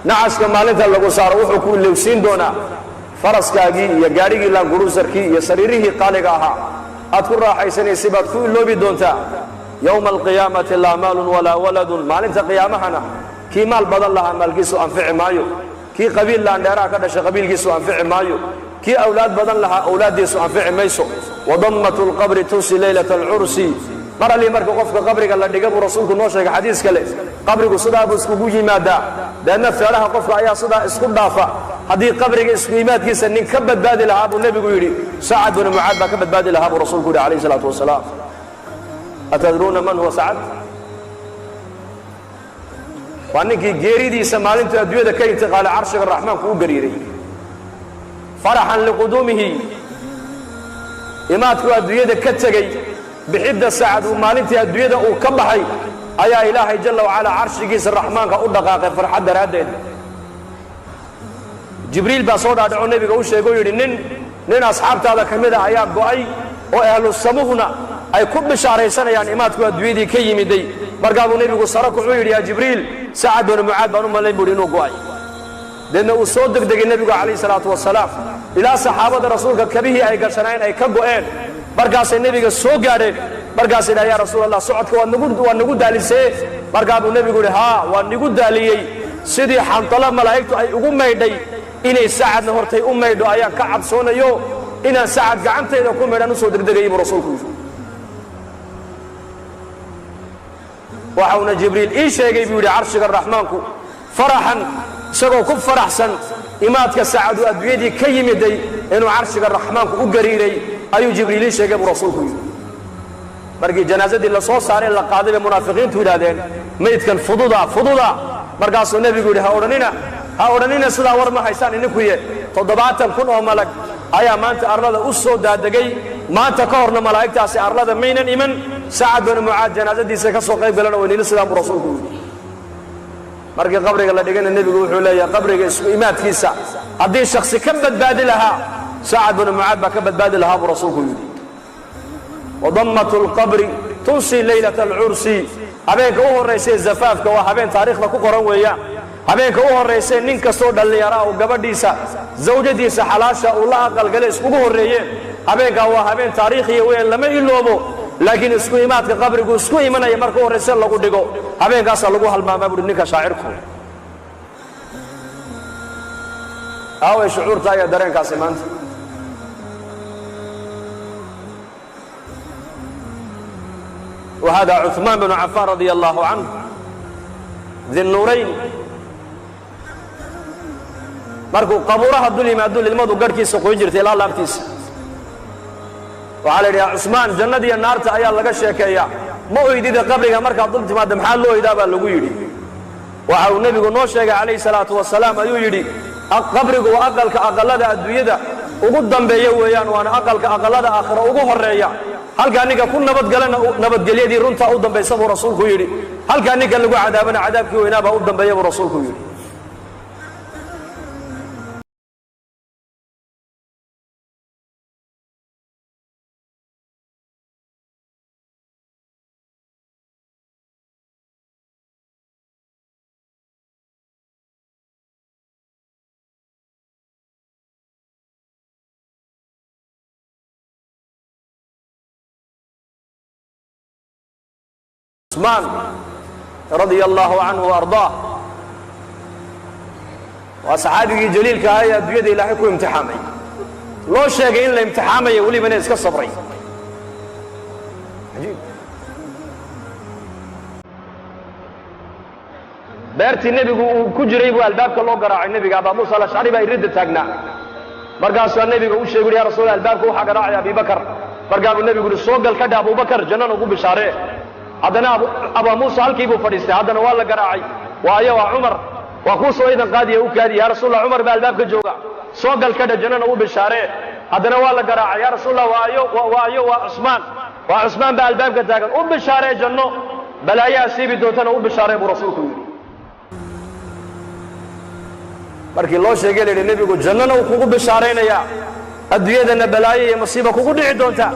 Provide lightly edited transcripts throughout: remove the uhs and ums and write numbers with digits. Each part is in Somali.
nacaska maalinta lagu saaro wuxuu ku ilowsiin doonaa faraskaagii iyo gaadhigii laanguruusarkii iyo sariirihii qaaliga ahaa aad ku raaxaysanaysay baad ku iloobi doontaa yowma alqiyaamati laa maalun walaa waladun maalinta qiyaamahana kii maal badan lahaa maalkiisu anfici maayo kii qabiil laandheeraha ka dhashay qabiilkiisu anfici maayo kii awlaad badan lahaa awlaaddiisu anfici mayso wadammatu lqabri tunsi leylata alcursi mar allii marka qofka qabriga la dhiga buu rasuulku noo sheegay xadiis kale qabrigu sidaa buu iskugu yimaadaa deedna feedhaha qofka ayaa sidaa isku dhaafa haddii qabriga isku yimaadkiisa nin ka badbaadi lahaa buu nebigu yidhi sacad binu mucaad baa ka badbaadi lahaa buu rasuulku yidhi calayhi salaatu wasalaam atadruuna man huwa sacad waa ninkii geeridiisa maalintuu adduunyada ka intiqaalay carshiga raxmaanku u gariiray faraxan liquduumihi imaadku adduunyada ka tegey bixidda sacad uu maalintii adduunyada uu ka baxay ayaa ilaahay jalla wacalaa carshigiisa raxmaanka u dhaqaaqay farxad daraaddeed jibriil baa soo dhaadhaco nebiga u sheegay oo yidhi nin asxaabtaada ka mida ayaa go'ay oo ahlu samuhna ay ku bishaaraysanayaan imaadku adduunyadii ka yimiday markaa buu nebigu sara kuxuu yidhi yaa jibriil sacad binu mucaad baan u malayn buu yidhi inuu go'ay deedna uu soo degdegay nebigu calayhi salaatu wasalaam ilaa saxaabada rasuulka kabihii ay gashanayn ay ka go'een markaasay nebiga soo gaadheen markaasay dhaha yaa rasuul allah socodka waa nagu daalisee markaa buu nebigu yidhi haa waa nigu daaliyey sidii xantalo malaa'igtu ay ugu maydhay inay sacadna hortay u maydho ayaan ka cabsoonayo inaan sacad gacantayda ku maydhaan u soo degdegayay buu rasuulku yidhi waxauna jibriil ii sheegay buu yidhi carshiga raxmaanku faraxan isagoo ku faraxsan imaadka sacadu adduunyadii ka yimiday inuu carshiga raxmaanku u gariiray ayuu jibriil ii sheegay buu rasuulku yidhi markii janaasadii la soo saaray la qaaday bay munaafiqiintu yidhaahdeen maydkan fududa markaasuu nebigu yidhi ha odhanina sidaa war ma haysaan idinkuye 70,000 oo malag ayaa maanta arlada u soo daadegay maanta ka horna malaa'igtaasi arlada maynan iman sacad binu mucaad janaasadiisa ka soo qayb galana weynina sidaa buu rasuulku yidhi markii qabriga la dhigana nebigu wuxuu leeyahay qabriga isku imaadkiisa haddii shakhsi ka badbaadi lahaa sacad binu mucaad baa ka badbaadi lahaa buu rasuulku yidhi wadammatu lqabri tunsi leylata alcursi habeenka u horraysay zafaafka waa habeen taariikhda ku qoran weeyaan habeenka u horraysay nin kastoo dhallinyaraa uu gabadhiisa zawjadiisa xalaasha uu la aqalgalay iskugu horreeyeen habeenkaa waa habeen taariikhiya weeyaan lama iloobo laakiin isku imaadka qabrigu isku imanaya marka u horrayse lagu dhigo habeenkaasaa lagu halmaamaa buuhi ninka shaacirku aaway shucuurta ayaa dareenkaasi maanta وهذا عثمان بن عفان رضي الله عنه ذي النورين markuu qabuuraha dul yimaado ilmadu garhkiisa qoyn jirtay ilaa laabtiisa waxaa la yidhi yaa cusmaan jannada iyo naarta ayaa laga sheekeeyaa ma oydida qabriga markaad dul timaadda maxaa loo oydaa baa lagu yidhi waxa uu nebigu noo sheegay calayhi salaatu wasalaam ayuu yidhi qabrigu waa aqalka aqallada adduunyada ugu dambeeya weeyaan waana aqalka aqallada aakhira ugu horreeya halkaa ninka ku nabadgalana nabadgelyadii runtaa u dambaysa buu rasuulku yidhi halkaa ninka lagu cadaabana cadaabkii weynaa baa u dambeeya buu rasuulku yidhi عثمان رضي الله عنه وارضاه وصحابي جليل كهاي بيد الله كو امتحامي لو شيغay in la imtixaamayo wali bana iska sabray ajiib beertii nabigu ku jiray buu albaabka loo garaacay nabiga Abu Musa al-Ash'ari baa irid taagnaa markaasuu nabigu u sheegay yaa rasuul albaabka waxa garaacay Abu Bakar markaasuu nabigu soo gal ka dhaab Abu Bakar jannada ugu bishaaree haddana Abu Musa halkii buu fadhiistay haddana waa la garaacay waayo waa Umar waa ku soo idan qaadiya u kaadi yaa rasuul Umar baa albaabka jooga soo gal ka jannada ugu bishaaree haddana waa la garaacay yaa rasuul waayo waa Usmaan baa albaabka taagan u bishaaree janno balaayaa siibi doontana u bishaaree buu rasuulku yidhi markii loo sheegay leeyahay nabigu jannana uu kugu bishaareynayaa adduunyadana balaayo iyo masiibo kugu dhici doonta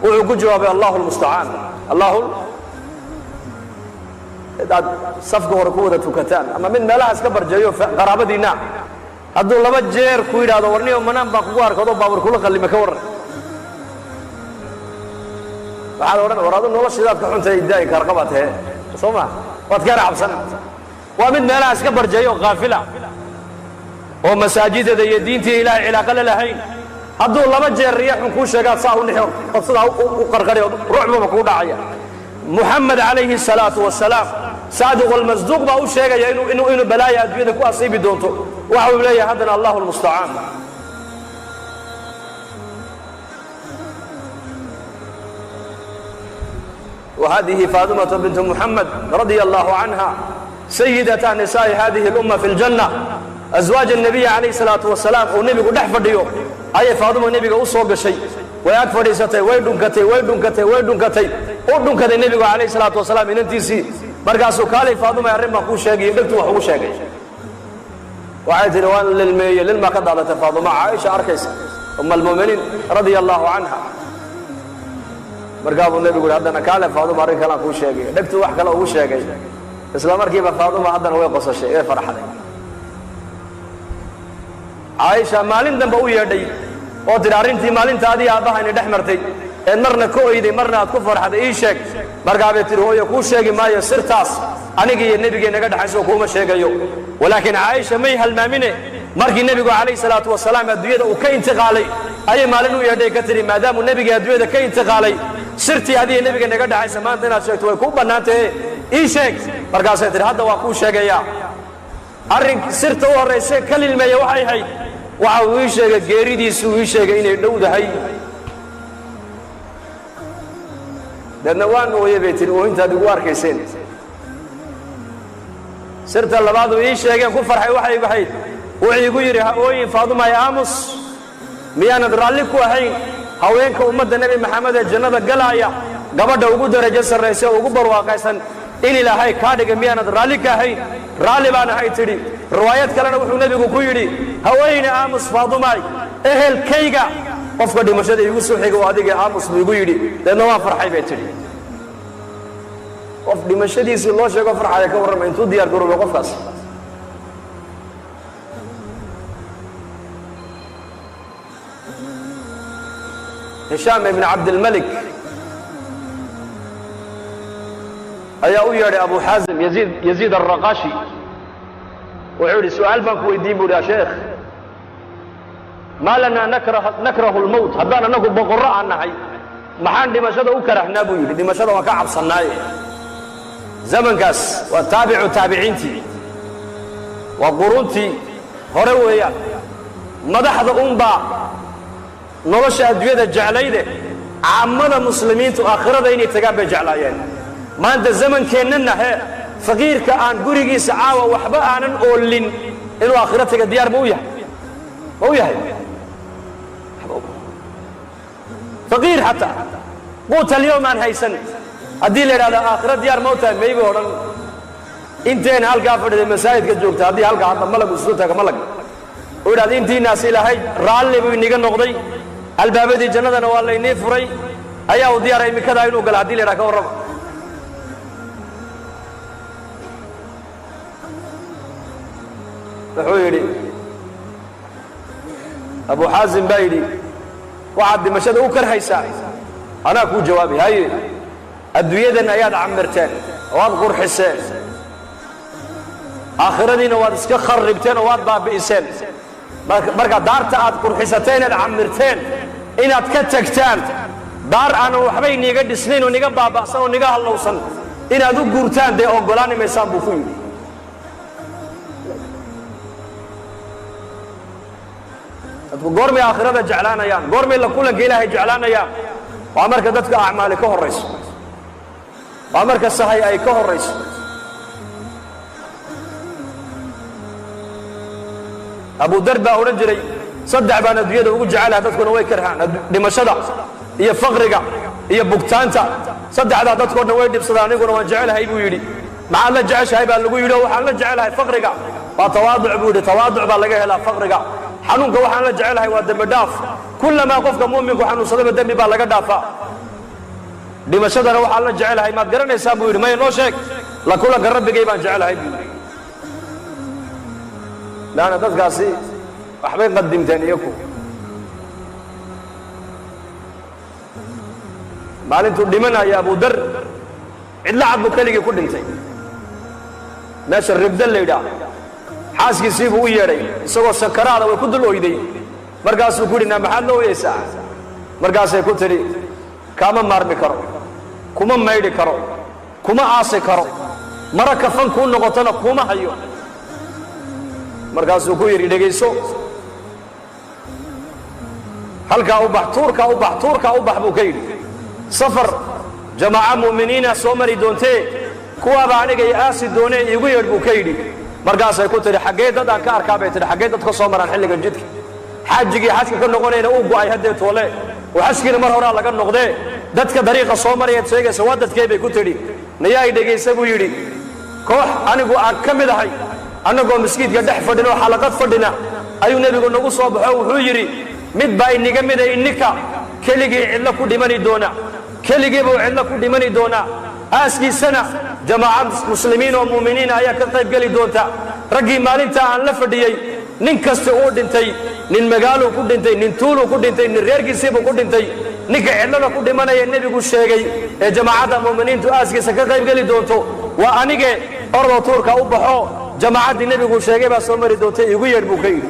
wuxuu ku jawaabay Allahu musta'aan dad safka hore ku wada tukataan ama mid meelaha iska barjeeyo qaraabadiina hadduu laba jeer ku yidhaahdo warniyo manaan baa kugu arkado baabur kula qallima ka waran waxaad odhan war adu noloshidaad ka xuntay daa'i karqabaad hee soo ma waad ka raacabsan waa mid meelaha iska barjeeyo qaafila oo masaajidada iyo diintii ilaahay cilaaqa la lahayn hadduu laba jeer riixun kuu sheegaad saa u nixo oo sidaa u qarqariyo ruuxbaba kuu dhacaya محمد عليه الصلاة والسلام صادق والمصدوق بقى شيء إنه بلايا أدوية كو أصيب دونته وهو بلايا هذا الله المستعان وهذه فاطمة بنت محمد رضي الله عنها سيدة نساء هذه الأمة في الجنة أزواج النبي عليه الصلاة والسلام والنبي قد احفر ديو أي فاطمة النبي قد أصوب شيء ويكفر يستي ويدنكتي ويدنكتي ويدنكتي ودنكتي النبي عليه الصلاة والسلام إن انتيسي مركاسو كالي فاطمة يرمى كو شاقي يدكتو وحو شاقي وعيد روان للمية للما قد عدت فاطمة عائشة أركيس أم المؤمنين رضي الله عنها مركابو النبي يقول هذا كالي فاطمة ريك الله كو شاقي يدكتو وحكا له كو شاقي إسلام مركيبة فاطمة هذا هو يقص الشيء إيه فرح عليه عائشة مالين دنبا ويردي oo diraarintii maalintaadii aabaha inay dhex martay ee marna ku oyday marna aad ku farxaday ii sheeg markaa bay tiri hooyo kuu sheegi maayo sirtaas aniga iyo nebiga naga dhaxayso kuma sheegayo walaakin Aisha may halmaamine markii nebigu calayhi salaatu wasalaam adduunyada uu ka intiqaalay ayay maalin u yeedhay ka tiri maadaama nebiga adduunyada ka intiqaalay sirtii adii nebiga naga dhaxayso maanta inaad sheegto way ku banaantay ii sheeg markaasay tiri hadda waa kuu sheegaya arrin sirta u horeysay kalilmeeyo waxay ahayd waxa uu sheegay geeridiisu uu sheegay inay dhowdahay dadna waan ooyay beetir oo inta adigu arkayseen sirta labaad uu sheegay ku farxay waxay ahayd wuxuu igu yiri ha ooyin Faaduma ya Amus miyaan raalli ku ahayn haweenka ummadda nabi maxamed ee jannada galaya gabadha ugu darajo sareysa ugu barwaaqaysan in ilaahay ka dhigay miyaan raalli ka ahayn raalli baan ahay tiri riwaayad kalena wuxuu nabigu ku yiri haweeney Aamus Faaduma ehelkayga qofka dhimashada igu soo xigay oo adiga Aamus igu yiri dadna waa farxay bay tiri qof dhimashadiisa loo sheego farxaya ka warramay intuu diyaar garoobo qofkaas هشام بن عبد الملك أيا ويا أبو حازم يزيد الرقاشي وعودي سؤال بنك ويديبوا يا شيخ ما لنا نكره الموت هذانا نقول بقراء عنا هاي محان دمشق وكرهنا بيقول دمشق وكعب صناعي زمن كاس وتابع تابعينتي وقرونتي هرويا مدحض أمبا nolosha adduunyada jeclayde caamada muslimiintu aakhirada inay tagaan bay jeclaayeen maanta zamankeenna faqiirka aan gurigiisa caawa waxba aanan oolin inuu aakhirada taga diyaar ma u yahay faqiir hatta quuta اليوم aan haysan hadii la yiraahdo aakhirada diyaar ma u tahay maybe oran inteen halka fadhiday masaajidka joogta hadii halka hadda malag soo taga malag oo yiraahdo intiinaas ilaahay raalli buu inaga noqday albaabadii jannadana waa la inii furay ayaa u diyaaray imikada inuu gal hadii la ka warramo wuxuu yiri Abu Hazim baydi waxa dimashada u karhaysaa ana ku jawaabi hay adduunyadan ayaad camirteen waad qurxiseen aakhiradiina waad iska kharibteen oo waad baabi'iseen marka daarta aad qurxisateen aad camirteen inaad ka tagtaan daar aan waxba iniga dhisnayn oo niga baaba'san oo niga halowsan inaad u guurtaan de ogolaani meesaan buu ku yiri dadku goormay aakhirada jeclaanayaan goormay la kulanka ilaahay jeclaanayaan waa marka dadka acmaali ka horeyso waa marka sahay ay ka horeyso أبو دربة ورجلي صدق بان الدنيا وقول جعلها تذكر نوي كرهان دمشقة هي فقرقة هي بوكتانتا صدق على تذكر نوي دب صداني يقول وان جعلها يبو يدي مع الله جعش هاي باللي يقولوا وحنا جعلها فقرقة وتواضع بودي تواضع بالله لا فقرقة حنونك وحنا جعلها ودم داف كلما قفك مؤمن وحنا صدق الدم بالله دافا دمشقة وحنا جعلها ما تقرن يسابو يدي ما ينوشك la kulanka rabbigay baan jecelahay buu yidhi laana dadkaasi waxbay qadimteen iyaku maalintuu dhimanaya abu dar cidla cad buu keligii ku dhintay meesha ribda la yidhaah xaaskiisii buu u yeedhay isagoo sakaraada way ku dul oyday markaasuu ku yidhi naa maxaad la ooyaysaa markaasay ku tidhi kaama maarmi karo kuma maydhi karo kuma aasi karo mara kafan kuu noqotona kuma hayo markaasuu ku yidhi dhegayso halkaa u bax tuurkaa u bax tuurkaa u bax buu ka yidhi safar jamaaca mu'miniina soo mari doontee kuwaaba aniga i aasi doonee iigu yeedh buu ka yidhi markaasay ku tidhi xaggee dad aan ka arkaa bay tidhi xaggee dad ka soo maraan xilligan jidka xajigii xajka ka noqonayna uu go'ay haddee toole oo xajkiina mar horaa laga noqdee dadka dariiqa soo marayaad sheegaysa waa dadkee bay ku tidhi nayaa i dhegaysa buu yidhi koox anigu aan ka mid ahay annagoo masjiidka dhex fadhina oo xalaqad fadhina ayuu nebigu nagu soo baxo wuxuu yidhi mid baa iniga mida ininka keligii cidlo ku dhimani doona keligii buu cidlo ku dhimani doonaa aaskiisana jamaaca muslimiin oo mu'miniina ayaa ka qayb geli doonta raggii maalintaa aan la fadhiyey nin kasta uu dhintay nin magaaluu ku dhintay nin tuuluu ku dhintay nin reerkiisiibuu ku dhintay ninka cidlada ku dhimanaya nebigu sheegay ee jamaacadda mu'miniintu aaskiisa ka qayb geli doonto waa anige ordoo tuurka u baxo jamaacaddii nebigu sheegay baa soo mari doontay igu yeedh buu ka yidhi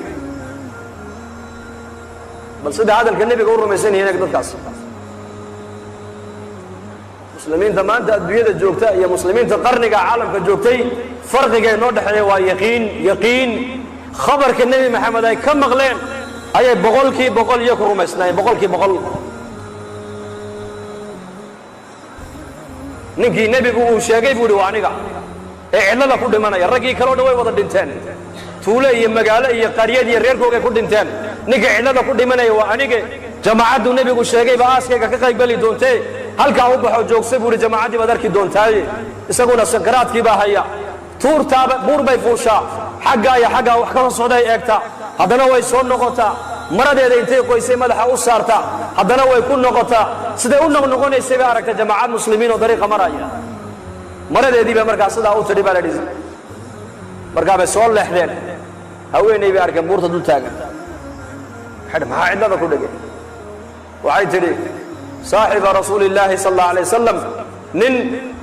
bal sida hadalka nebiga u rumaysan yihiin dadkaas muslimiinta maanta adduunyada joogta iyo muslimiinta qarniga caalamka joogtay farqiga inoo dhexeeya waa yaqiin khabarka nebi maxamed ay ka maqleen ayay boqolkii boqol iyo ku rumaysnaayeen boqolkii boqol ninkii nebigu uu sheegay buu yidhi waa aniga ee cidlada ku dhimanaya raggii kaleo dhan way wada dhinteen tuule iyo magaalo iyo qaryad iyo reerkoogay ku dhinteen ninka cidlada ku dhimanaya waa anige jamaacaddu nebigu sheegayba aaskayga ka qaybgeli doontee halkaa u baxoo joogsa buu yidhi jamaacaddii baad arki doontaaye isaguna sakaraadkii baa haya tuurtaaba buur bay fuushaa xaggaa iyo xaggaa wax ka soo socday eegtaa haddana way soo noqotaa maradeeda intay qoysay madaxa u saartaa haddana way ku noqotaa siday u noqnoqonaysay bay aragtay jamaacad muslimiin oo dariiqa maraya maradeedii bay markaa sidaa u tidhi baa la dhihi markaa bay soo leexdeen haweenay bay arkeen buurta dul taagan maxaa cidlada ku dhegay waxay tidhi saaxiba rasuuli illaahi sal alla alay wasalam nin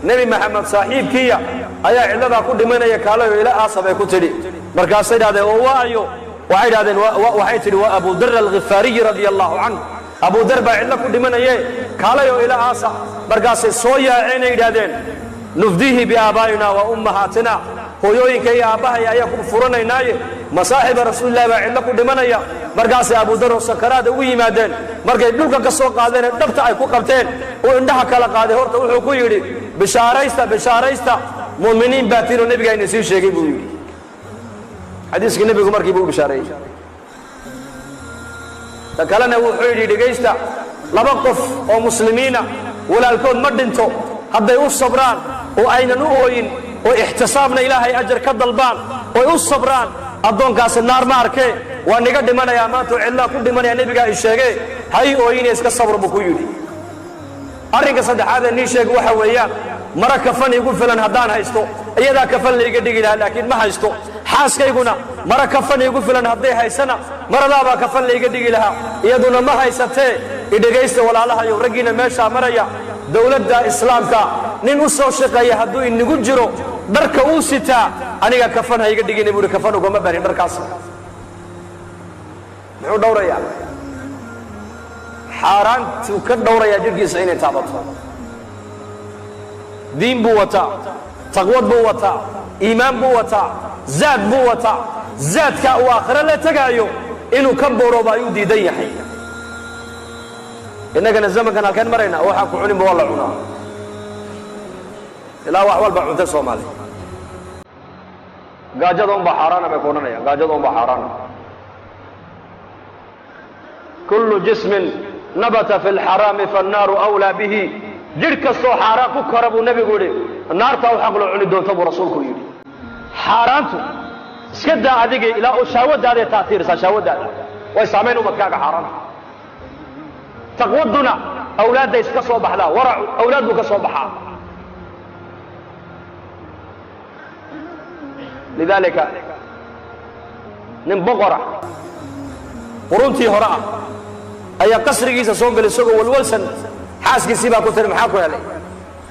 nebi maxamed saaxiibkiiya ayaa cidladaa ku dhimanaya kaalayo ila aasa bay ku tidhi markaasay idhahdeen oo waayo waxay idhahdeen waxay tidhi waa abu dar alghifaariyi radia allahu canhu abu dar baa cidlo ku dhimanaye kaalayo ila aasa markaasay soo yaaceenay yidhahdeen nufdihi biaabaa'ina wa ummahaatina hooyooyinka iyo aabbahay ayaa ku furanaynaaye masaaxiba rasuulillahi baa cidlo ku dhimanaya markaasay abu dar oo sakaraada ugu yimaadeen markay dhulka ka soo qaadeen ee dhabta ay ku qabteen uu indhaha kala qaaday horta wuxuu ku yidhi bishaaraysta mu'miniin baa tiinoo nebiga ina sii sheegay buu yidhi xadiiskii nebigu markii buu bishaareeyey ta kalena wuxuu yidhi dhegaysta laba qof oo muslimiina walaalkood ma dhinto hadday u sabraan oo aynan u ooyin oo ixtisaabna ilaahay ajar ka dalbaan oy u sabraan addoonkaasi naar ma arkee waa niga dhimanayaa maanta oo cidlaa ku dhimanaya nebigaa i sheegee hay ooyine iska sabr buu ku yidhi arrinka saddexaad ee nii sheega waxa weeyaan mara kafan igu filan haddaan haysto iyadaa kafan layga dhigi lahaa laakiin ma haysto xaaskayguna mara kafan igu filan hadday haysana maradaabaa kafan layga dhigi lahaa iyaduna ma haysatee idhegaysta walaalahayow raggiina meeshaa maraya dowladda islaamka nin u soo shaqeeya hadduu inigu jiro dharka uu sitaa aniga kafan hayga dhigina buu yidhi kafan ugama barin dharkaas muxuu dhowrayaa xaaraantuu ka dhowrayaa jidhkiisa inay taabato diin buu wataa taqwad buu wataa iimaan buu wataa zaad buu wataa zaadkaa uu aakhiro la tegaayo inuu ka boorooba ayuu diidan yahay innagana zamankan halkeen maraynaa waxaa ku cuninba waa la cunaa ilaa wax walba cuntay soomaali gaajada unbaa xaaraana bay ku odhanayaan gaajada unbaa xaaraana kullu jismin nabata fi lxaraami fannaaru awlaa bihi jidh kastoo xaaraan ku kora buu nebigu yidhi naartaa u xaq loo cuni doonta buu rasuulku yidhi xaaraantu iska daa adigii ilaa oo shahwadaaday taatiirisaa shahwadaada way saamayn umadkaaga xaaraanta taqwaduna awlaadday iska soo baxdaa waracu awlaad buu ka soo baxaa lidaalika nin boqora quruntii hore ah ayaa qasrigiisa soo galay isagoo walwalsan xaaskiisii baa ku tiri maxaa ku helay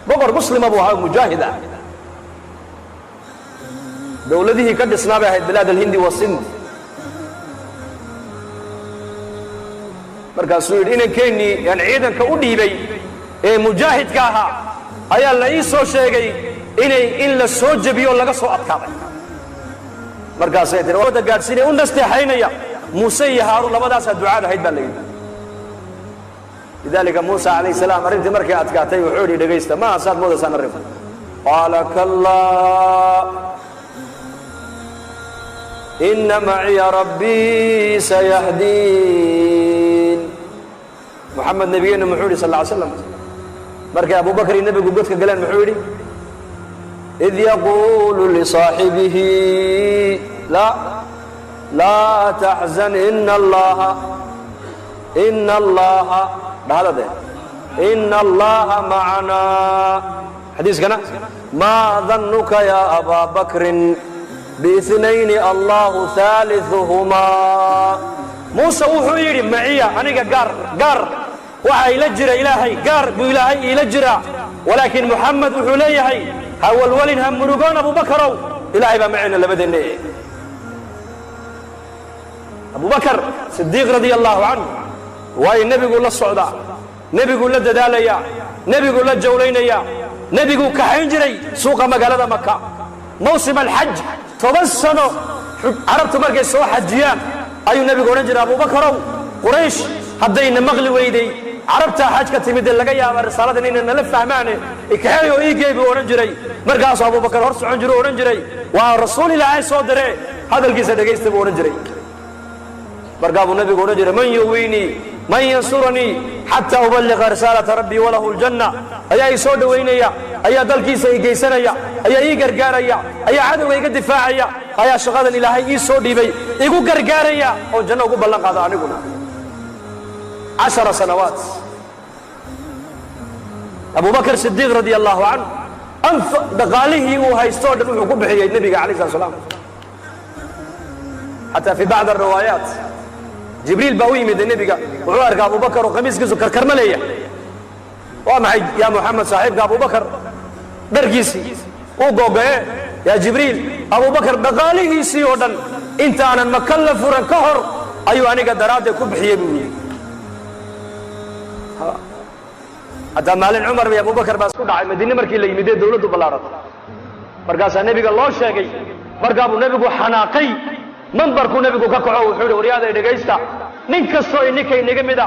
boqor muslima buu ahaa mujaahid ah dowladihii ka dhisnaa bay ahayd bilaad alhindi wasind markaasuu yidhi inankeenii yaan ciidanka u dhiibay ee mujaahidka ahaa ayaa la ii soo sheegay in la soo jebiyo laga soo adkaaday markaasay tiri wada gaadhsiinaya u nasteexaynaya muuse iyo haaruun labadaasaa ducaad ahayd baa la yidhi lidaalika muusa calayhi salaam arrintii markay adkaatay wuxuu yidhi dhegaysta ma asaad moodaysaan arrinku qaala kallaa inna maciya rabbii sayahdiin محمد نبينا محمد صلى الله عليه وسلم مركي أبو بكر النبي قبضك قلان محمد إذ يقول لصاحبه لا تحزن إن الله بهذا ده إن الله معنا حديث كنا ما ظنك يا أبا بكر باثنين الله ثالثهما موسى وحيري معي أنا قار وحي لجرى إلهي قار بإلهي لجرى ولكن محمد وحليه هو الولين هم مرقون أبو بكر إلهي بمعنا لبدن أبو بكر صديق رضي الله عنه وهي النبي يقول له الصعداء نبي يقول له دداليا نبي يقول له الجولينيا نبي يقول كحنجري سوق مقالة مكة موسم الحج توسنوا عربت مركز سوى حجيان أي النبي يقول نجري أبو بكر قريش هدينا مغلي ويدي عربتها حاج كتمد اللقيا والرسالة إننا نلف فهمانه إكحيو إيجيبي ورنجري مرقاس أبو بكر هرس عنجري ورنجري والرسول الله صدره هذا القصة دقيست ورنجري مرقاب النبي ورنجري من يويني من ينصرني حتى أبلغ رسالة ربي وله الجنة أيا يسود وينيا أيا دلكيس يجيسنيا أيا يقرقاريا أيا عدو يقدفاعيا أيا شغال الإلهي يسود بي يقول قرقاريا أو جنة يقول بلغ هذا عنقنا 10 سنوات أبو بكر الصديق رضي الله عنه أنفق دقاله وهيستود وحكم بحي النبي عليه الصلاة والسلام حتى في بعض الروايات جبريل باوي من النبي وعارك أبو بكر وقميص كيسو كرملية ومعي يا محمد صاحبك أبو بكر درقيسي وقوقع يا جبريل أبو بكر دقاله سيودا انت أنا المكلف ورنكهر أيوة أنا قدراتي كب بحي بني حتى مالين عمر يا ابو بكر باس كدعay مدينه markii la yimid dawladdu balaarat markaas nabiga loo sheegay markaabuu nabigu xanaaqay manbarku nabigu ka kaco wuxuu wariyada dhageysta nin kasto inkay naga mida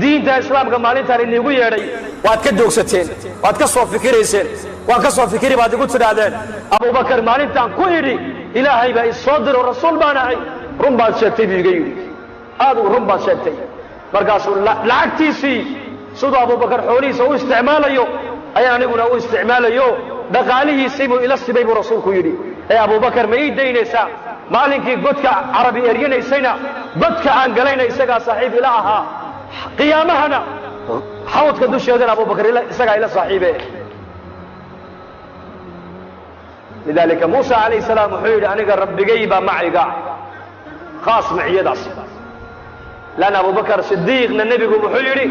diinta islaamka maalintan inagu yeeray waad ka joogsateen waad ka soo fikirayseen waan ka soo fikiri baad igu tiraadeen abu bakar maalintan ku yiri ilaahay baa soo diro rasuul baan ahay run baad sheegtay biiga yiri aad run baad sheegtay markaas lacagtiisii sidoo Abu Bakar xoolihiisa uu isticmaalayo ayaan aniguna uu isticmaalayo dhaqaalihiisii buu ila sibay buu rasuulku yiri ee Abu Bakar ma ii daynaysa maalinkii godka Arabi erganaysayna godka aan galayna isaga saaxiib ila aha qiyaamahana xawdka dusheedana Abu Bakar isaga ila saaxiibe lidalika Musa alayhi salaam wuxuu yiri aniga rabbigayba maciga khaas maciyadaas lana Abu Bakar Siddiqna nabigu wuxuu yiri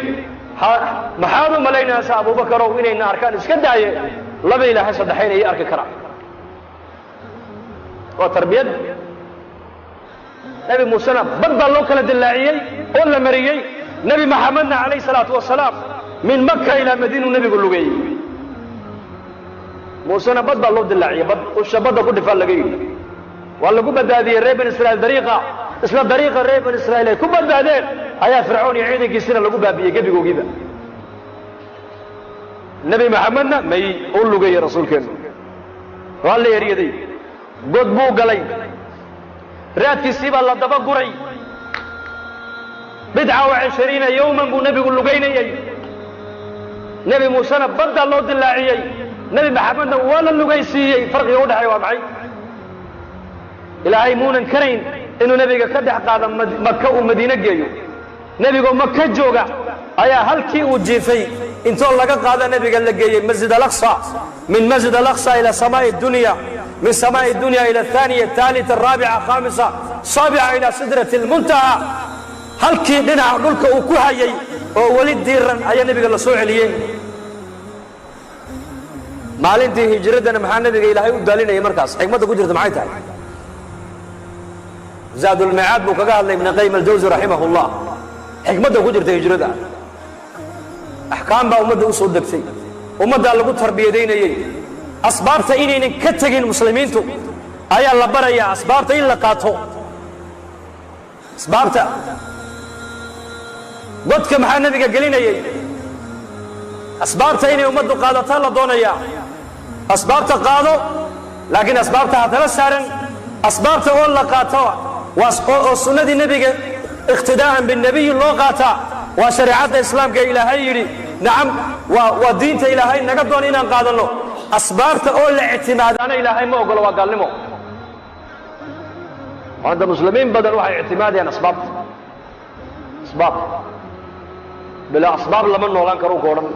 maxaanu malaynaysa Abu Bakar oo inayna arkaan iska daaye laba ilaahay saddexayn ay arki karaan oo tarbiyad nabi Musa badal loo kala dilaaciyay oo la mariyay nabi Muhammad alayhi salatu wasalaam min Makka ila Madiina nabigu lugay Musa badal loo dilaaciyay bad oo shabada ku dhifan laga yiri waa lagu badaadiyay reer bani Israa'iil dariiqa isla dariiqa reer bani Israa'iil ay ku badaadeen ayaa fircoon iyo ciidankiisina lagu baabiyay gabigoogiba nabi Muhammadna may uu lugay rasuulkeena waa la yariiday god buu galay raadkiisii baa la daba guray 29 yawman buu nabigu lugaynayay nabi Muuse badal loo dilaaciyay nabi Muhammadna waa la lugaysiiyay farqiga u dhaxay waa maxay ilaahay muunan karayn inuu nabiga ka dhex qaado Makka oo Madiina geeyo nabiga Makka jooga ayaa halkii uu jiifay intoo laga qaada nabiga la geeyay Masjid al-Aqsa min Masjid al-Aqsa ila samaa'i dunya من سماء الدنيا إلى الثانية الثالثة الرابعة الخامسة السابعة إلى سدرة المنتهى هل كي دنا دولك او ku hayay oo wali diiran ayaa nabiga la soo celiyay maalintii hijradana maxaa nabiga ilaahay u daalinayay markaas xigmada ku jirta maxay tahay zaadul maad buu kaga hadlay ibn qayyim al-jawzi rahimahullah xigmada ku jirta hijrada ahkaam ba umada u soo degtay umada lagu tarbiyadeynayay asbaabta inaynan ka tagin muslimiintu ayaa la barayaa asbaabta in la qaato asbaabta dadka maxaa nabiga gelinayay asbaabta inay umadu qaadataan la doonayaa asbaabta qaado laakiin asbaabta hadala saaran asbaabta oo la qaato waa sunnadii nabiga iqtidaa'an bin nabiy loo qaata waa shariicada islaamka ilaahay yiri nacam waa diinta ilaahay naga doon inaan qaadano asbaabta oo la ictimaadana ilaahay ma ogolo waa gaalnimo wada muslimiin badan waxay ictimaadayaan asbaab بلا أسباب لمن نولان كرو كورن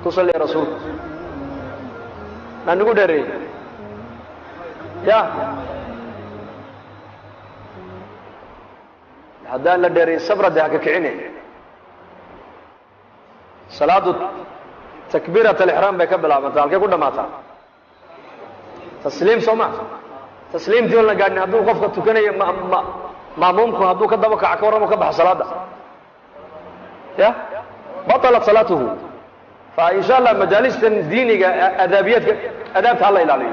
تصلي يا رسول نانو دري يا هذا لا دري صبر ده كعينه صلاة تكبيرة الإحرام بكبل عمتها كي كنا ماتا تسليم سوما تسليم دي ولا قاعد نهدو قفك تكني مامومكم هدو كدبا كعكورا وكبح صلاة يا بطلت صلاته فإن شاء الله مجالس دينية أدابيات أدابت الله إلى عليه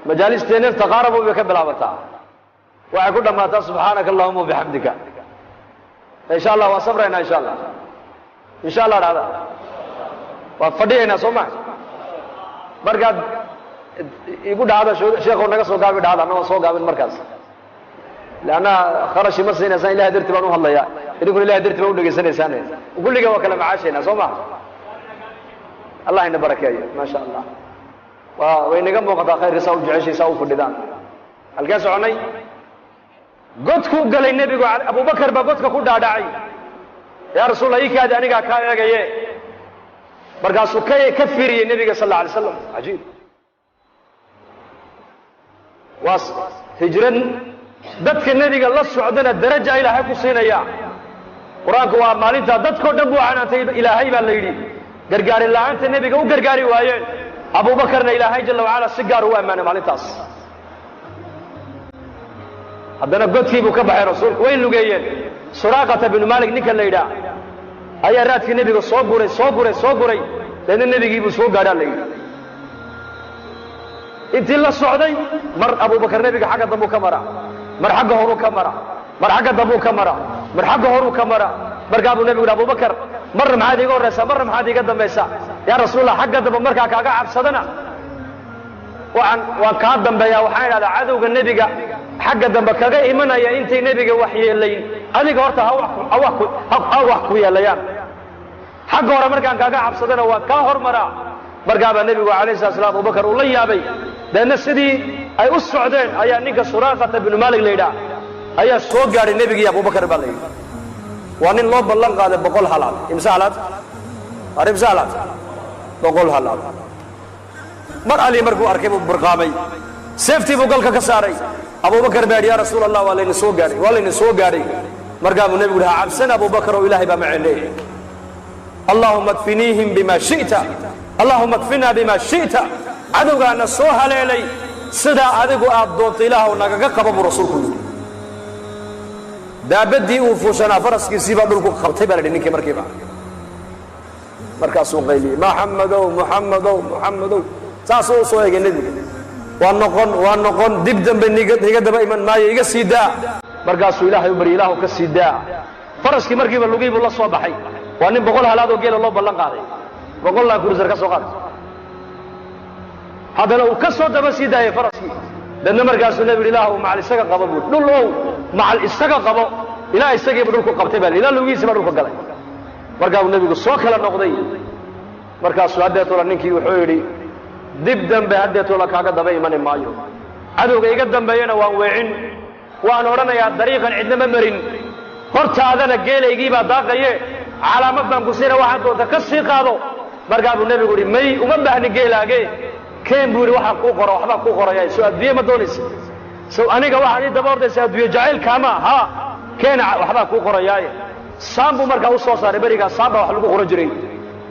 مجالس تنير تقاربوا بكبل عمتها وأقول لما سبحانك اللهم وبحمدك إن شاء الله وصبرنا إن شاء الله إن شاء الله هذا وفدينا سوما مركز يقول هذا شيخ ونقص وقابل هذا أنا وصو قابل مركز لأن خرج مسنا إنسان إله درت بنوه الله يا يقول إله درت بنوه لقي سنة إنسان وقول لي وكلام معاشنا سوما الله إنه بركة ما شاء الله وين جنب وقت آخر يسوي جعش يسوي في الدان الجالس عني قدك قال النبي أبو بكر بقدك كود داعي يا رسول الله يكاد أنا كا جاي بركاس كي كفر النبي صلى الله عليه وسلم عجيب واس هجرا دتك النبي قال الله سعدنا الدرجة إلى حق سينا يا قرآنك ومالنتا دتك دبوا عنا إلى هاي بالليل قرقاري الله أنت النبي قال قرقاري وين أبو بكر إلى هاي جل وعلا سجار هو أمانة مالنتاس هذا قد في بكبح يا رسول وين لقيين سراقة بن مالك نك الليلة أي رات في النبي صبري لأن النبي يجيب سوق قال الليل انت الله السعودي مر أبو بكر النبي حق ضبو كاميرا مر حق هرو كاميرا مر حق ضبو كاميرا مر حق هرو كاميرا مر قابو النبي أبو بكر مر معادي يقول رسا مر معادي قدم بيسا يا رسول الله حق ضبو مركا كاقا عبصدنا وان كادم بيا وحين على عدو النبي حق ضبو كاقا إيمانا يا انت النبي وحي الليل أنا قهرت أوحكو يا ليان حق هرو مركا كاقا عبصدنا وكاهر مرا مرقاب النبي عليه الصلاة والسلام أبو بكر والله يا أبي لأن السدي أي السعودين أي نيك سراقة بن مالك ليدا أي السوق قال النبي يا أبو بكر بالله وأن الله بلغ قال بقول حلال إمسالات عارف سالات بقول حلال مر علي مركو أركب برقامي سيفتي بقول كساري أبو بكر بعد يا رسول الله ولا نسوق قاري مرقاب النبي يقول عبسنا أبو بكر وإلهي بمعنى اللهم اكفنيهم بما شئت اللهم اكفنا بما شئت عدوغا نسوها ليلي سدا عدوغو أبدونت إله ونقاق قبب رسولك دابدي وفوشنا فرسك سيبا دلكو خبطيبا لدينك مركبا مركاسو قيلي محمدو ساسو سوهيك النبي وانقون دبدن بنيقا دبا إيمان ماي إيقا سيدا مركاسو إله يبري إله كسيدا فرسك مركبا لقيب الله صوابحي وانين بقول هلادو قيل الله بلن قاضي بقول الله كروزر كسو قاضي هذا لو كسو دبا سيدا فرسكي لأن مركز النبي الله مع الإسقى قبض دلوا مع الإسقى قبض إلى إسقى بدركوا قبضة إلى لويس بدركوا قلة مركز النبي الصوخ لا نقضي مركز هديت ولا نكي وحوري دبدم بهديت ولا كعقد دبي من مايو عدو يقدم بينا ووعين وأنا ورنا يا طريقا عندنا مرين هرت هذا نجيل يجيب داقية على مبدأ قصير واحد وتكسي قاضو markaa buu nebigu yidhi may uma baahni geelaage keen buu yidhi waxaa kuu qora waxbaa kuu qoraya soo adduunye ma doonaysa sow aniga waxaad ii daba ordaysa adduunye jacaylkaama haa keena waxbaa kuu qorayaaye saan buu markaa u soo saaray berigaa saan baa wax lagu qoran jiray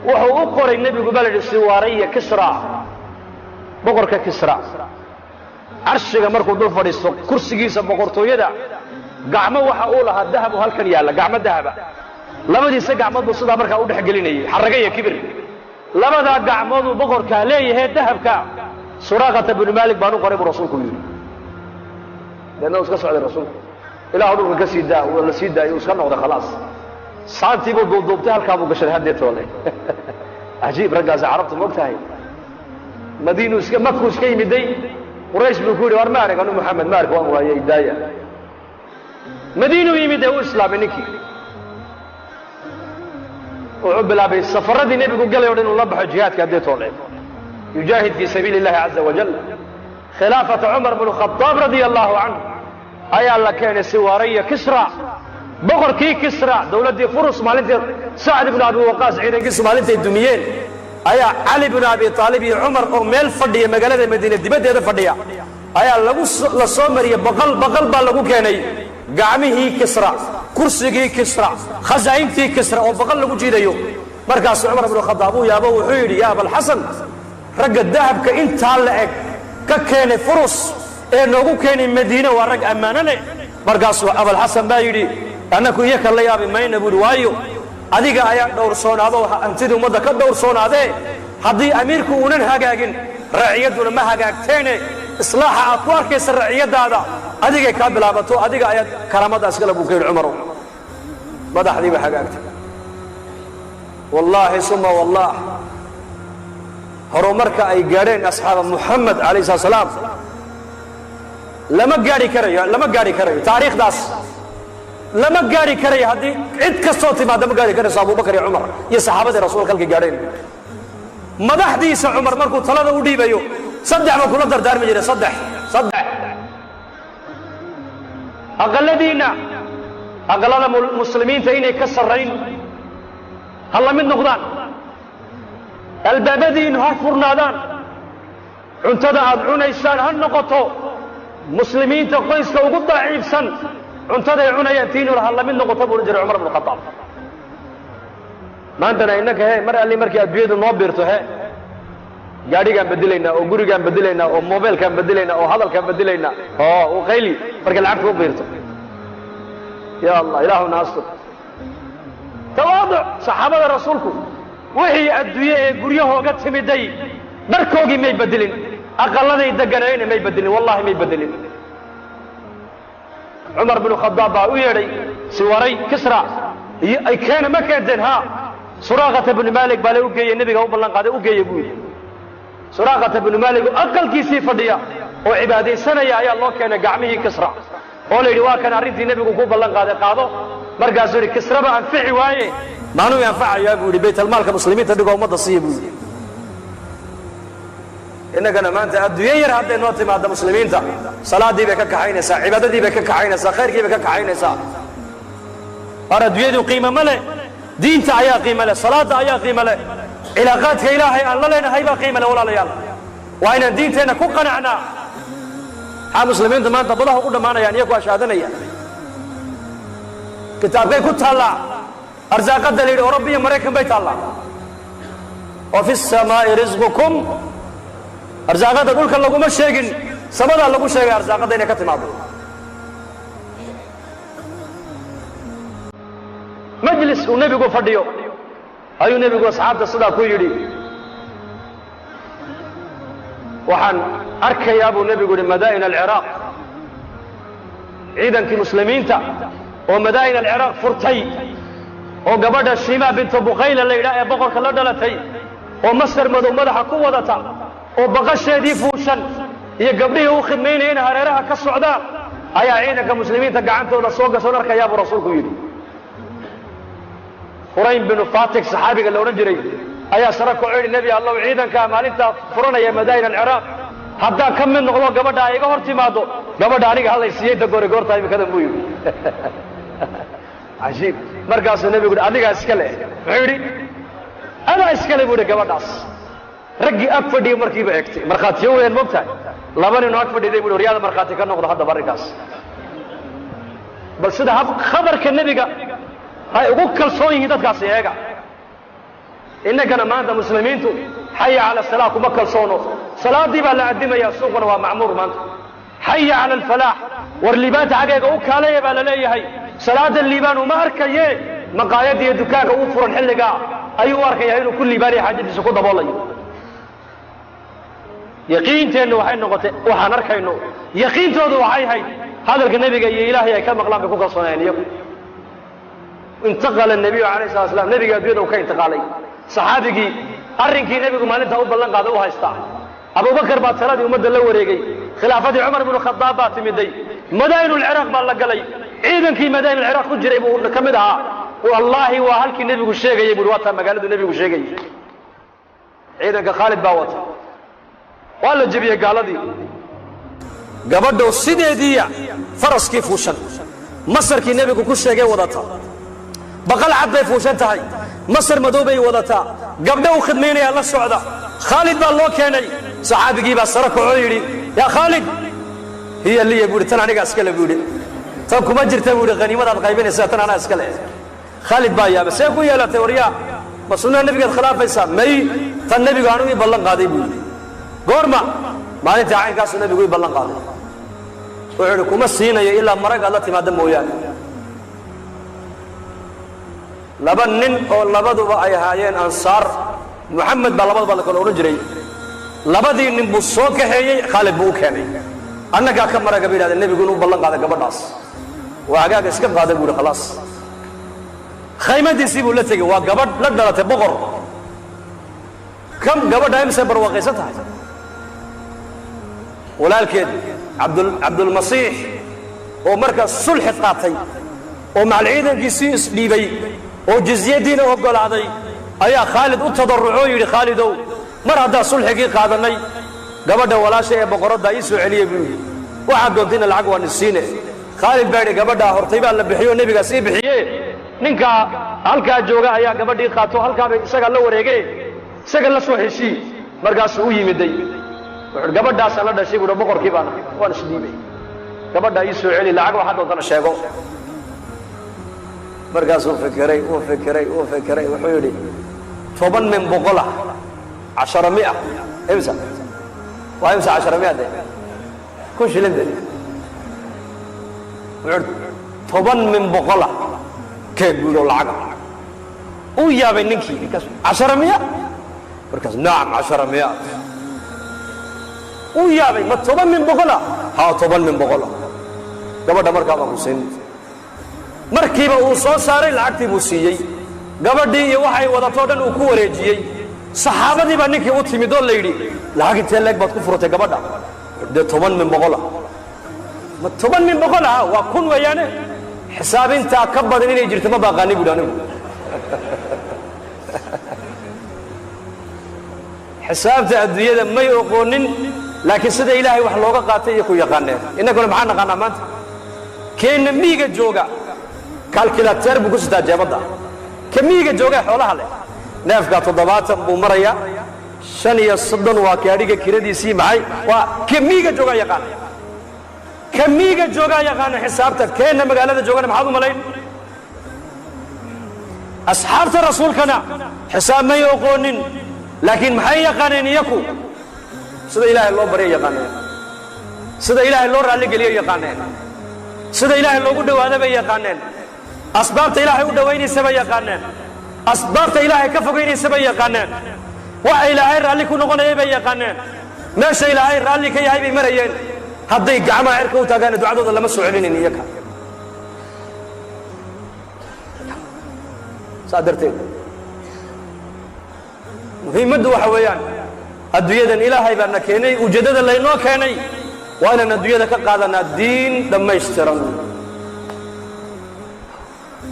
wuxuu u qoray nebigu baa la yidhi siwaaraya kisra boqorka kisra carshiga markuu dul fadhiisto kursigiisa boqortooyada gacmo waxa uu lahaa dahab oo halkan yaalla gacmo dahaba labadiisa gacmood buu sidaa markaa u dhex gelinayay xarraga iyo kibir labadaa gacmooduu boqorkaa leeyahay dahabka suraaqata binu maalik baan u qoray buu rasuulku yidhi deedna uu iska socday rasuulku ilaahu dhulka ka sii daa la sii daayay uu iska noqday khalaas saantii buu duubduubtay halkaa buu gashaday haddee toole cajiib raggaasi carabta ma og tahay madiinuu iska makuu iska yimiday quraysh buu ku yidhi war ma arag anu maxamed ma arag waan waaye idaaya madiinuu yimid ee u islaamay ninkii wuxuu bilaabay safaradii nebigu galay o dhan inuu la baxo jihaadka haddee toole yujaahid fii sabiili illahi caza wajal khilaafata cumar bnu khadaab radia allahu canhu ayaa la keenay siwaaraya kisra boqorkii kisra dowladdii furus maalintii sacd ibnu abi waqaas ciidankiisu maalintay dumiyeen ayaa cali bnu abi aalib iyo cumar oo meel fadhiya magaalada madiine dibaddeeda fadhiya ayaa la soo mariyey baqal baa lagu keenay gacmihii kisra kursigii kisra khasaa'intii kisra oo baqal lagu jiidayo markaasuu cumar bnu khadaab uu yaabo wuxuu yidhi yaa abalxasan ragga dahabka intaa la eg ka keenay furus ee noogu keenay madiine waa rag ammaano leh markaasuu abalxasan baa yidhi annaku iyo kan la yaabi mayna buuhi waayo adiga ayaa dhowrsoonaado hantidii ummadda ka dhowrsoonaadee haddii amiirku uunan hagaagin raciyadduna ma hagaagteene islaaxa aad ku arkaysa raciyaddaada adigay kaa bilaabato adiga ayaad karaamadaas kale buu ka yidhi cumarow madaxdiiba hagaagtay wallaahi suma wallaah horumarka ay gaadheen asxaaba muxamed calayhi salatu salaam lama gaadhi karayo taariikhdaas lama gaadhi karayo haddii cid kastoo timaada ma gaadhi karayso abubakar iyo cumar iyo saxaabadii rasuulka halkay gaadheen madaxdiisa cumar markuu talada u dhiibayo saddex buu kula dardaarmi jiray saddex aqaladiinna aqalada muslimiinta inay ka sarrayn ha la mid noqdaan albaabadiinu ha furnaadaan cuntada aad cunaysaan ha noqoto muslimiinta qoyska ugu daciifsan cuntaday cunayaan tiinuna ha la mid noqoto buu jiray cumar bnu khadaab maantana innaka mar alli markii adduunyadu noo biirto gaadhigaan bedelaynaa oo gurigaan bedelaynaa oo mobeelkaan bedelaynaa oo hadalkaan bedelaynaa oo qayli markay lacagta u biirto ya allah ilaahuna astur tawaaduc saxaabada rasuulku wixii adduunye ee guryahooga timiday dharkoogii may bedelin aqalladay deganayna may bedelin wallahi may bedelin cumar bnu khadaab baa u yeedhay siwaray kisra iyo ay keena ma keenteen suraaqata bnu maalik baa le u geeyey nebiga u ballan qaaday u geeye buu yidhi suraaqata bnu maalik oo aqalkiisii fadhiya oo cibaadaysanaya ayaa loo keenay gacmihii kisra oo la yidhi waa kan arrintii nebigu ku ballan qaaday qaado markaasuu yidhi kisraba anfici waaye maanuu anfacayaa buu yidhi baytalmaalka muslimiinta dhigoo ummadda siiya buu yidhi innagana maanta adduunye yar hadday noo timaadda muslimiinta salaadii bay ka kaxaynaysaa cibaadadii bay ka kaxaynaysaa khayrkii bay ka kaxaynaysaa war adduunyadu qiimo ma leh diinta ayaa qiimo leh salaadda ayaa qiimo leh cilaaqaadka ilaahay aan la leenahay baa qiimo leh walaalayaal waa inaan diinteenna ku qanacnaa maxaa muslimiinta maanta badaha u dhammaanayaan iyagu ashaadanaya kitaabkay ku taallaa arsaaqadda la yidhi oroba iyo maraykan bay taallaa wa fi samaa'i risqukum arsaaqadda dhulka laguma sheegin samadaa lagu sheegay arsaaqadda inay ka timaado majlis uu nebigu fadhiyo ayuu nebigu asxaabta sidaa ku yidhi waxaan arkayaa buu nebigu yidhi madaa'in alciraaq ciidankii muslimiinta oo madaa'in alciraaq furtay oo gabadha shiima bintu bukhayla la yidhaha ee boqorka la dhalatay oo masar madow madaxa ku wadata oo baqasheedii fuushan iyo gabdhihii u khidmaynayeen hareeraha ka socdaan ayaa ciidanka muslimiinta gacantooda soo gashoon arkayaa buu rasuulku yidhi hurayn binu fatik saxaabiga la odhan jiray ayaa sara ku cidhi nebi allow ciidankaa maalintaa furanaya madaa'in alciraaq haddaan ka mid noqdo gabadha ay iga hor timaado gabadha aniga hadlay siiyey dagoore goortaa imikadan buu yidhi cajiib markaasuu nebigu yidhi adigaa iska leh muxuu yidhi أنا إسكالي بودي قبضاس رجي أكفدي مركيبة إكتي مرخاتي هو ين مبتاع لبني إنه أكفدي دي بودي رياض مرخاتي كان نقض هذا بريكاس بل سيدا خبر كالنبي هاي أقول صوي هيدات قاسي هيقا إنك أنا ما أنت مسلمين تو حي على الصلاة ومكل صونو صلاة دي بقى لعدي يا سوقنا ومعمور ما أنت حي على الفلاح والليبان تعقيق وكالي بقى للي هي صلاة الليبان وما أركي مقايد يدكاك وفر الحلقة أيوة أركي هينو كل باري حاجة سقوط بالله يقين تانو وحين نقطة وحن أركي إنه يقين تودو وحي هاي هذا النبي قال يا إلهي كم مقلام بكوكا صنعين يقول انتقل النبي عليه الصلاة والسلام نبي قال بيده وكاين انتقالي صحابي أرنكي نبي ما أنت أول بلن قادوا هايستا أبو بكر بعد ثلاثة ومد الله وريقي خلافة عمر بن الخطاب باتمدي مدائن العراق بالله إذن كي مدائن العراق تجربوا كمدها والله وهلك النبي الشيخ يقول واتها مقالد النبي الشيخ إذن كخالد باوت ولا جبيه قال دي قبضوا السيدة دي فرس كيف وشن مصر كي النبي كل شيء وضعتها بقل عبد فوشنتهاي مصر مدوبي وضعتها قبضوا خدميني الله السعودة خالد بالله كاني صحابي جيب السرك وعيري يا خالد هي اللي يقول تنا أنا أسكال يقول طب كم أجر تقول غنيمة القايبين ساتنا أنا أسكال خالد بايا بس يقول يا لا توريا بس سنة النبي قد خلاف إنسان ماي فالنبي قانون يبلغ قاضي يقول قرما ما أنت عين كاس النبي يقول يبلغ قاضي وعلكم السينة إلا مرق الله تما دم وياك لبنن أو لبدو بأي هايين أنصار محمد باللبد بالكل ورجري لبدي نبصوك هي خالد بوكاني أنا كم مرة قبل هذا النبي يقولون بالله قاعد قبل ناس وعجاج اسكب هذا يقول خلاص خيمة دي سيبوا لا تيجي وقبل لا لا تبغر كم قبل دايم سبر وقيستها ولكن عبد المسيح ومركز صلح قاطي ومع العيد قيسيس ليبي وجزية دين وقال عضي أيا خالد أتضرعوا يلي خالدو مر هذا صلح قادني قبل ولا شيء بقرد يسوع عليه بيقول واحد قدين العقوة السينة خالد باري قبل هرتيبا اللي بحيو النبي قاسي بحيه نينكا هلكا جوجا أيا قبل دي خاتو هلكا سجل له وريجي سجل له سوى شيء مرقاس ويي مدي قبل ده سنة ده شيء بقول بقر كيبانا وانا سليبي قبل ده يسوع عليه العقوة حتى وطن الشيخو مرقاس وفكري وحيولي طبعا من بقولة 100 امسح وامسح 100 ده كل شيء لندن طبعا من بقولة كيف بيقولوا العقل ويا بينكي 100 مركز نعم 100 ويا بين ما طبعا من بقولة ها طبعا من بقولة قبل ده مركب أبو سين مركب وصو صار العقد بوسيي قبل دي وحي وضع طودن وكوريجي صحابة دي بانك يوتي مدول ليدي لكن تلك بتكفرت قبل ده طبعا من بقولة ما طبعا من بقولة وكون ويانا حساب انت كبر اني جرت ما باغاني بدانو حساب تأدية ما يقولن لكن سيد إلهي وح لوجا قاتي يكو يقانين إنكم معنا قانا مات كين ميجا جوجا كالكولاتر بقصة جابدا كميجا جوجا حولها له نافقة تضباط بمريا شنية صدن وكاريجا كيردي سي معي وكميجا جوجا يقان كميجا جوجا يقان حسابته كين مقالة جوجا محاضو ملاين أصحاب الرسول كنا حساب ما يقولن لكن محي يقانين يكو سيد إلهي الله بري يقانين سيد إلهي الله رالي قليل يقانين سيد إلهي الله قد وانا بي يقانين أسباب إلهي قد ويني سبا يقانين أسباب إلهي كفقيني سبا يقانين وإلهي رالي كنو قنعي بي يقانين ماشا إلهي رالي كي يهي بي مريين هدي قعما عركو تاقان دعادو ذا لما سوعلين يكا صادرتين مهمة وحويان الدنيا إلهي بأننا كيني وجدد اللي نو كيني وأنا الدنيا كقادنا الدين لما يشترون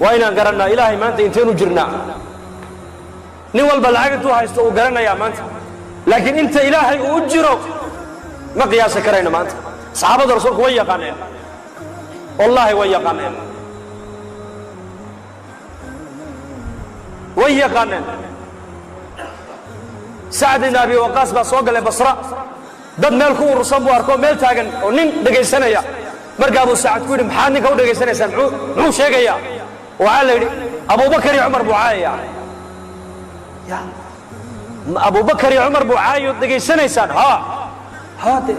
وأين قرنا إلهي ما أنت إنتين وجرنا نوال بالعقد هايستو قرنا يا ما أنت لكن أنت إلهي أجرك ما قياس كرينا ما أنت صحابة رسولك ويا قانين والله ويا قانين ويا قانين sacd ibn abi waqaas baa soo galay basra dad meel ku urursan buu arko meel taagan oo nin dhagaysanaya markaa buu sacad ku yidhi maxaad ninka u dhagaysanaysaan muxuu sheegayaa waxaa la yidhi abubakar iyo cumar buu caayaya abubakar iyo cumar buu caayo dhegaysanaysaan de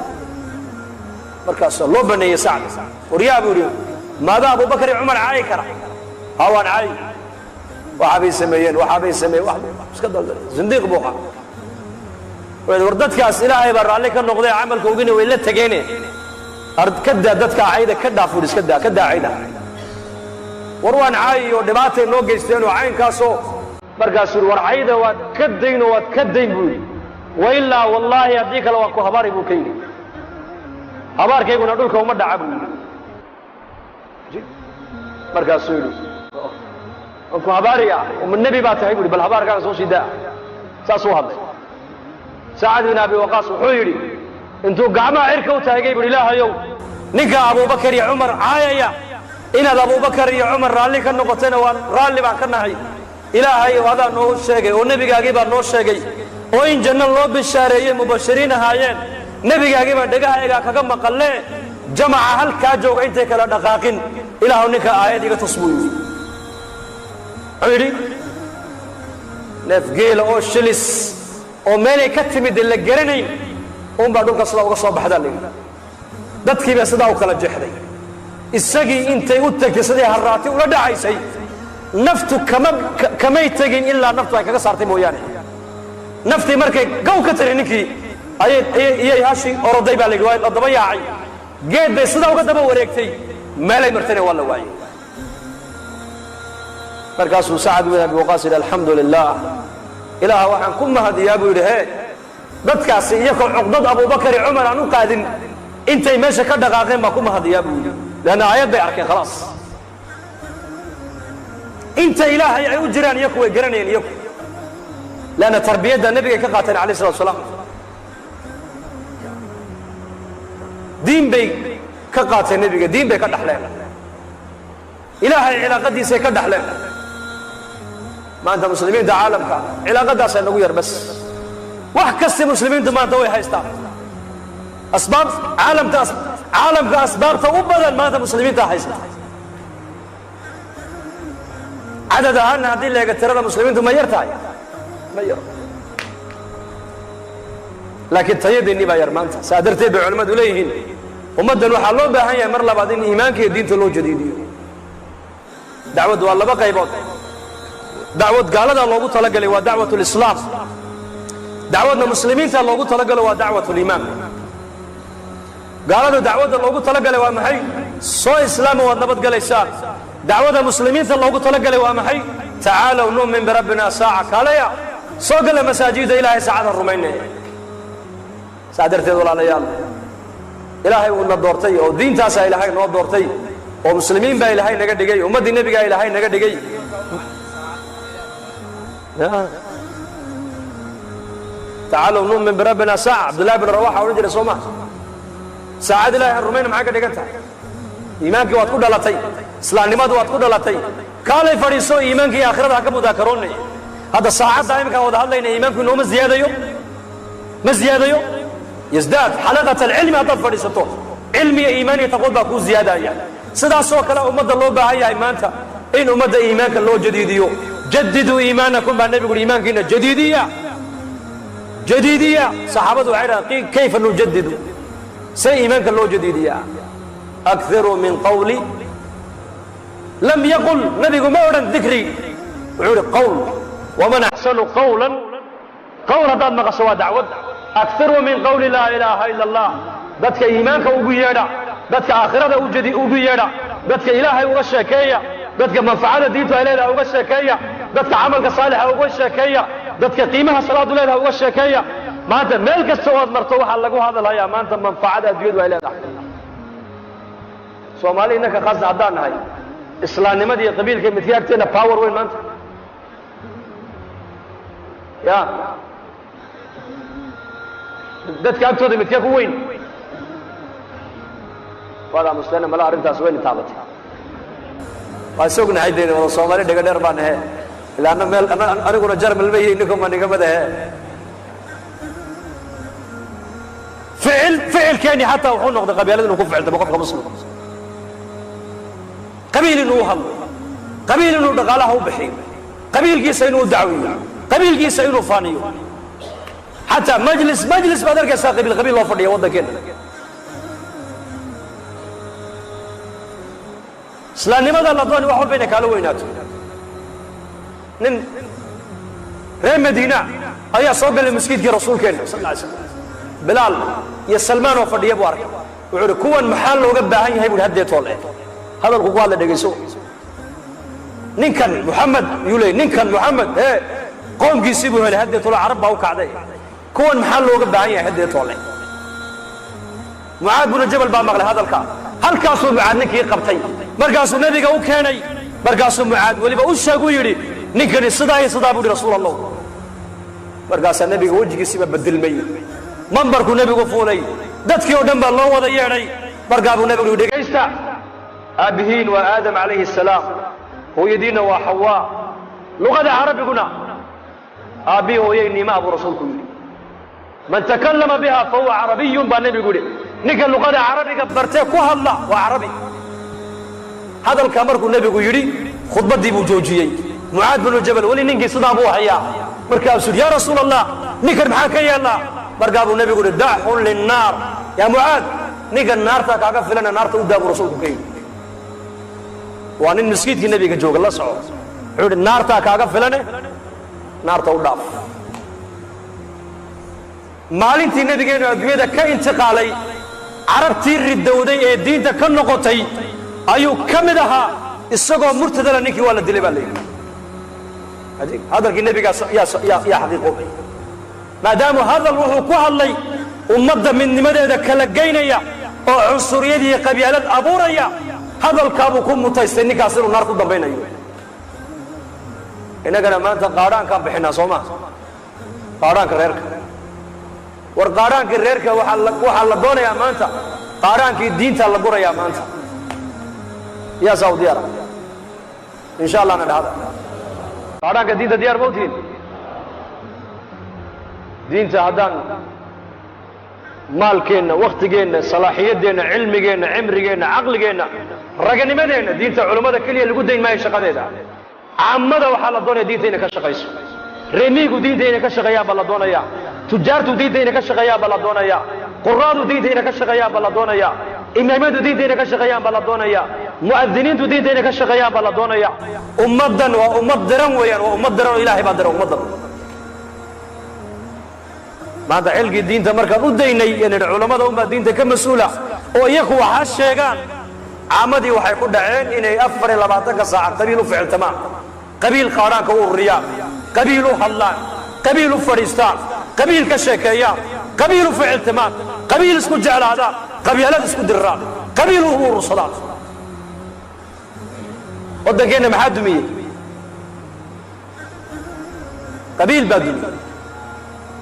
markaasoo loo baneeyey sacd waryaa buu yidhi maadaa abubakar iyo cumar caayi kara waan caayi waxaabay sameeyeen iska daldal zindiiq buu ahaa war dadkaas ilaahay baa raalli ka noqday camalka ogina way la tageene ka daa dadka cayda ka dhaaf buu iska daa ka daa cayda war waan caayi oo dhibaatay noo geysteen oo caynkaasoo markaasuu war cayda waad ka dayn oo waad ka dayn buu yidhi wailaa wallaahi haddii kale waa ku habaari buu ka yidhi habaarkayguna dhulka uma dhaca buu yidhi markaasuu yidhi ku habaariya nebi baa tahay buu yidhi bal habaarkaaga soo sii daa saasuu hadlay sacad bin abi waqaas wuxuu yidhi intuu gacmaha cirka u taagay buu ilaahayow ninka abubakar iyo cumar caayaya inaad abubakar iyo cumar raalli ka noqotayna waan raalli baan ka nahay ilaahay adaa noo sheegay oo nebigaagii baa noo sheegay oo in janno loo bishaareeyey mubashiriin ahaayeen nebigaagii baa dhegahaygaa kaga maqalle jamaca halkaa jooga intay kala dhaqaaqin ilaahu ninka aayad iga tus buu yidhi wuxuu yidhi neef geela oo shilis oo meelay ka timid la garanayn unbaa dhulka sidaa uga soo baxdaa la yidhi dadkiibaa sidaa u kala jeexday isagii intay u tagtay sidii harraati ula dhacaysay naftu kamay tegin ilaa naftu ay kaga saartay mooyaane naftii markay gaw ka tiri ninkii iyay hashii oroday baa la yidhi waa la daba yaacay geed bay sidaa uga daba wareegtay meelay martayna waa la waayey markaasuu sacad bin abi waqaas yidhi alxamdu lilah ilaaha waxaan ku mahadiyaa buu yidhi hee dadkaasi iyakoo cuqdad abubakar iyo cumar aan u qaadin intay meesha ka dhaqaaqeen baa ku mahadiyaa buu yidhi leanna aayad bay arkeen khalaas inta ilaahay ay u jiraan iyaku way garanayeen iyaku leanna tarbiyadda nebigay ka qaateen alayh salatu wasalaam diin bay ka qaateen nebiga diin bay ka dhaxleen ilaahay cilaaqadiisay ka dhaxleen maanta muslimiinta caalamka cilaaqadaasaa nagu yar bas wax kasta muslimiintu maanta way haystaan asbaab caalamka asbaabta u badan maanta muslimiinta haysta cadad ahaanna haddii la eega tirada muslimiintu ma yar tahay ma yar laakiin tayadeennii baa yar maanta saa darteed bay culimmadu leeyihiin ummaddan waxaa loo baahan yahay mar labaad in iimaanka iyo diinta loo jadiidiyo dacwaddu waa laba qaybood dacwad gaaladaa loogu talagalay waa dacwat lislaam dacwadna muslimiinta loogu talagalo waa dacwat liimaan gaalada dacwadda loogu talagalay waa maxay soo islaama waad nabadgalaysaan dacwada muslimiinta loogu talagalay waa maxay tacaalow nu'min birabbina saaca kaalaya soo gala masaajida ilaahay saacada rumaynaya saa darteed walaalayaal ilaahay uuna doortay oo diintaasaa ilaahay noo doortay oo muslimiin baa ilaahay naga dhigay ummaddii nebigaa ilaahay naga dhigay tacaalow nu'min birabbina saaca cabdullahi bin rawaxa odhan jiray soo maa saacad ilaahay aan rumayna maxay ka dhigan tahay iimaankii waad ku dhalatay islaamnimadu waad ku dhalatay kaalay fadhiiso iimaankii aakhirada ha ka mudaakaroonay hadda saacadda iminkaan wada hadlayna iimaanku inooma ziyaadayo ma ziyaadayo yasdaad xalaqat alcilmi haddaad fadhiisato cilmi iyo iimaan iyo taqwad baa kuu ziyaadaya sidaasoo kale ummadda loo baahan yahay maanta in ummadda iimaanka loo jadiidiyo jadiduu iimaanakum baa nebigu uhi iimaankiina jadiidiya saxaabadu waxay dhahaan kayfa nujadidu say iimaanka loo jadiidiyaa akiruu min qawli lam yaqul nabigu ma odhan dikri wuxuu ihi qawl waman axsanu qawlan qawl haddaad maqasho waa dacwad akiruu min qawli laa ilaaha ila allah dadka iimaanka ugu yeedha dadka aakhirada ugu yeedha dadka ilaahay uga sheekeeya dadka manfacada diintu ay leedahay uga sheekeeya dadka camalka saalixa uga sheekeeya dadka qiimaha salaadu leedahay uga sheekeeya maanta meel kasta ood marto waxaa lagu hadalhayaa maanta manfacada adduunyadu ay leedahay soomaali innanka khaasa haddaan nahay islaamnimada iyo qabiilka midka agteena power weyn maanta ya dadka agtooda midka ku weyn wadaa muslimiina mala arrintaas wayna taabatay waan sognahay dee wada soomaali dhega dheer baan ahe ilaana meel aniguna jarmal ma yihi ninkuma nigamada he فعل كاني حتى وحو نقد قبيلة إنه كفعل تبقى مسلم قبيل إنه هل قبيل إنه دقاله بحي قبيل كيس إنه دعوي قبيل كيس إنه فاني حتى مجلس بدر كيسا قبيل الله فردي وضع كنا سلان لماذا الله ضاني وحول بينك على ويناته نن رين مدينة أيها صوب المسجد كي رسول كنا صلى الله عليه وسلم بلال يا سلمان وفردي بوارك وعلى كون محل وقبع هاي هاي بالهدي طول هذا القوال اللي دقيسوه ننكن محمد يولي ننكن محمد ايه قوم قيسيبوا هالهدي طول عرب باوك عدي كون محل وقبع هاي هدي طول معاذ بن جبل بامغلي هذا الكار هل كاسو معاذ نكي قبتي مركاسو نبي قو كاني مركاسو معاذ ولي بأوشا قويري ننكن صدا بودي رسول الله مركاسو النبي وجهي سيبا بدل مي منبركو نبي قفولي دتكي ودنب الله وضا يعني مركابو نبي قو دقيستا أبهين وآدم عليه السلام هو يدين وحواء لغة عربي قلنا أبي هو يني ما أبو رسولكم من تكلم بها فهو عربي بالنبي يقول نقل لغة عربي قبرته كوها الله وعربي هذا الكامر كل النبي يقول خطبة دي بوجوجيي معاذ بن الجبل ولي ننقي صدا أبوها يا مركب سود يا رسول الله نكر معاك يا الله مركب النبي يقول داح للنار يا معاذ نقل النار تاكا فلنا نار تودى أبو رسولكم كي وأن المسجد النبي كجوج الله صعود عود النار تاكا فلنا نار تودى maalintii nabigeenu adduunyada ka intiqaalay carabtii ridowday ee diinta ka noqotay ayuu ka mid ahaa isagoo murtadala ninkii waa la dilay baa leeyahay hadalkii nabiga yaa xaqiiqo maadaama hadal wuxuu ku hadlay ummadda midnimadeeda kala geynaya oo cunsuriyadii qabyaalad abuuraya hadalkaabuu ku mutaystay ninkaas inuu naar ku dambaynayo inagana maanta qaadhaankaan bixinaa soo maa qaadhaanka reerka war qaaraankii reerka waxaa la doonayaa maanta qaaraankii diinta la gurayaa maanta yaa saudiyara insha allah na dhahda qaaraanka diinta diyaar mawtiin diinta haddaan maalkeenna waktigeenna salaaxiyadeenna cilmigeenna cimrigeenna caqligeenna raganimadeenna diinta culummada keliya lagu dayn maayo shaqadeeda caamada waxaa la doonaya diinta inay ka shaqayso reemiigu diinta inay ka shaqeeyaan baa la doonaya تجارته دينته إنك شقيا بلادونيا قرادو دينته إنك شقيا بلادونيا إمامته دينته إنك شقيا بلادونيا مؤذنين دينته إنك شقيا بلادونيا أمدن وأمدرن ويا وأمدرن إلهي بدر أمدن ماذا علق الدين تمركز وديني يعني العلماء هم دينته كمسؤولة ويكوا هالشيغان عمدي وحيكون عين إنه أفر لبعتك ساعة قبيل فعل تمام قبيل قارانك والرياض قبيل حلان قبيل فريستان قبيل كشكايا قبيل فعل تمام قبيل اسكو جعل هذا قبيلات اسكو دران قبيل هو الصلاة ودقينا محدمية قبيل بدل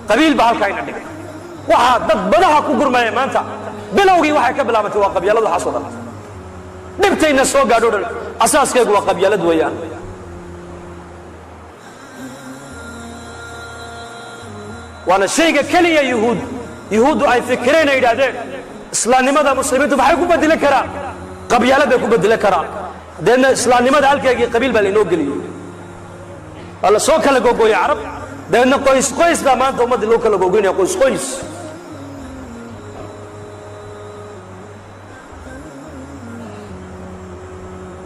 قبيل بهالكاين عندك واحد بدها كوكر ما يمانتا بلوغي واحد كبلا ما توا قبيلات حصل نبتين السوق قالوا اساس كيقوا قبيلات ويان وانا شيء كلية يهود اي فكرين يدادين اسلام لماذا مسلمين بحي كو بدل كران قبيله بكو بدل كران دين اسلام لماذا halkeegi qabiil baa inoo galiyo wala soo kala gogoy arab deen qoys da maanta umada loo kala gogoynaa qoys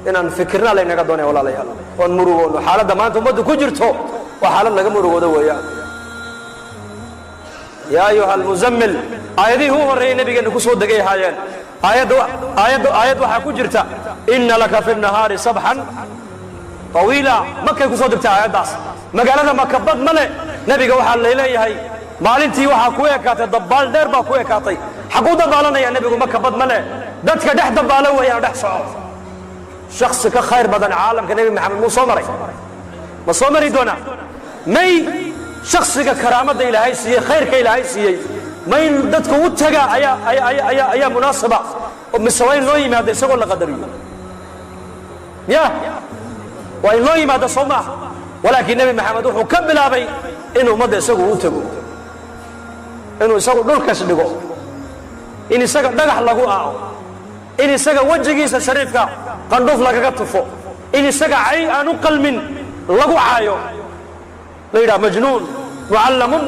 inaan fikirna la inaga doonay walaalayaal oo murugoon xaaladda maanta umada ku jirto waa xaalad laga murugoodo weeyaan يا أيها المزمل آياته هو الرئي النبي قال لكم صوت دقيه هايان آيات وحاكو جرتا إن لك في النهار صبحا طويلا مكة يكون صوت دقتا آيات داس مقالنا مكبض ملئ نبي قال وحا الليلي هاي مالنتي وحاكوية كاتي دبال دير باكوية كاتي حقو دبالنا يا نبي قال مكبض ملئ دادك دح دبالو يا دح صعود شخص كخير بدن عالم كنبي محمد مصومري دونا مي شخصك كرامة إلهي سيئ خيرك إلهي سيئ ما ينددك وتجا أيا مناسبة ومسوين لوي ما هذا سوى القدرية يا وإن لوي ما هذا صمع ولكن النبي محمد حكم أبي إنه ما هذا سوى وتجو إنه سوى دول كسبه in isaga dhagax lagu aaco, in isaga wajigiisa shariifka qandhuuf lagaga tufo, in isaga cay aan u qalmin lagu caayo la yidhaha majnuun mucallamun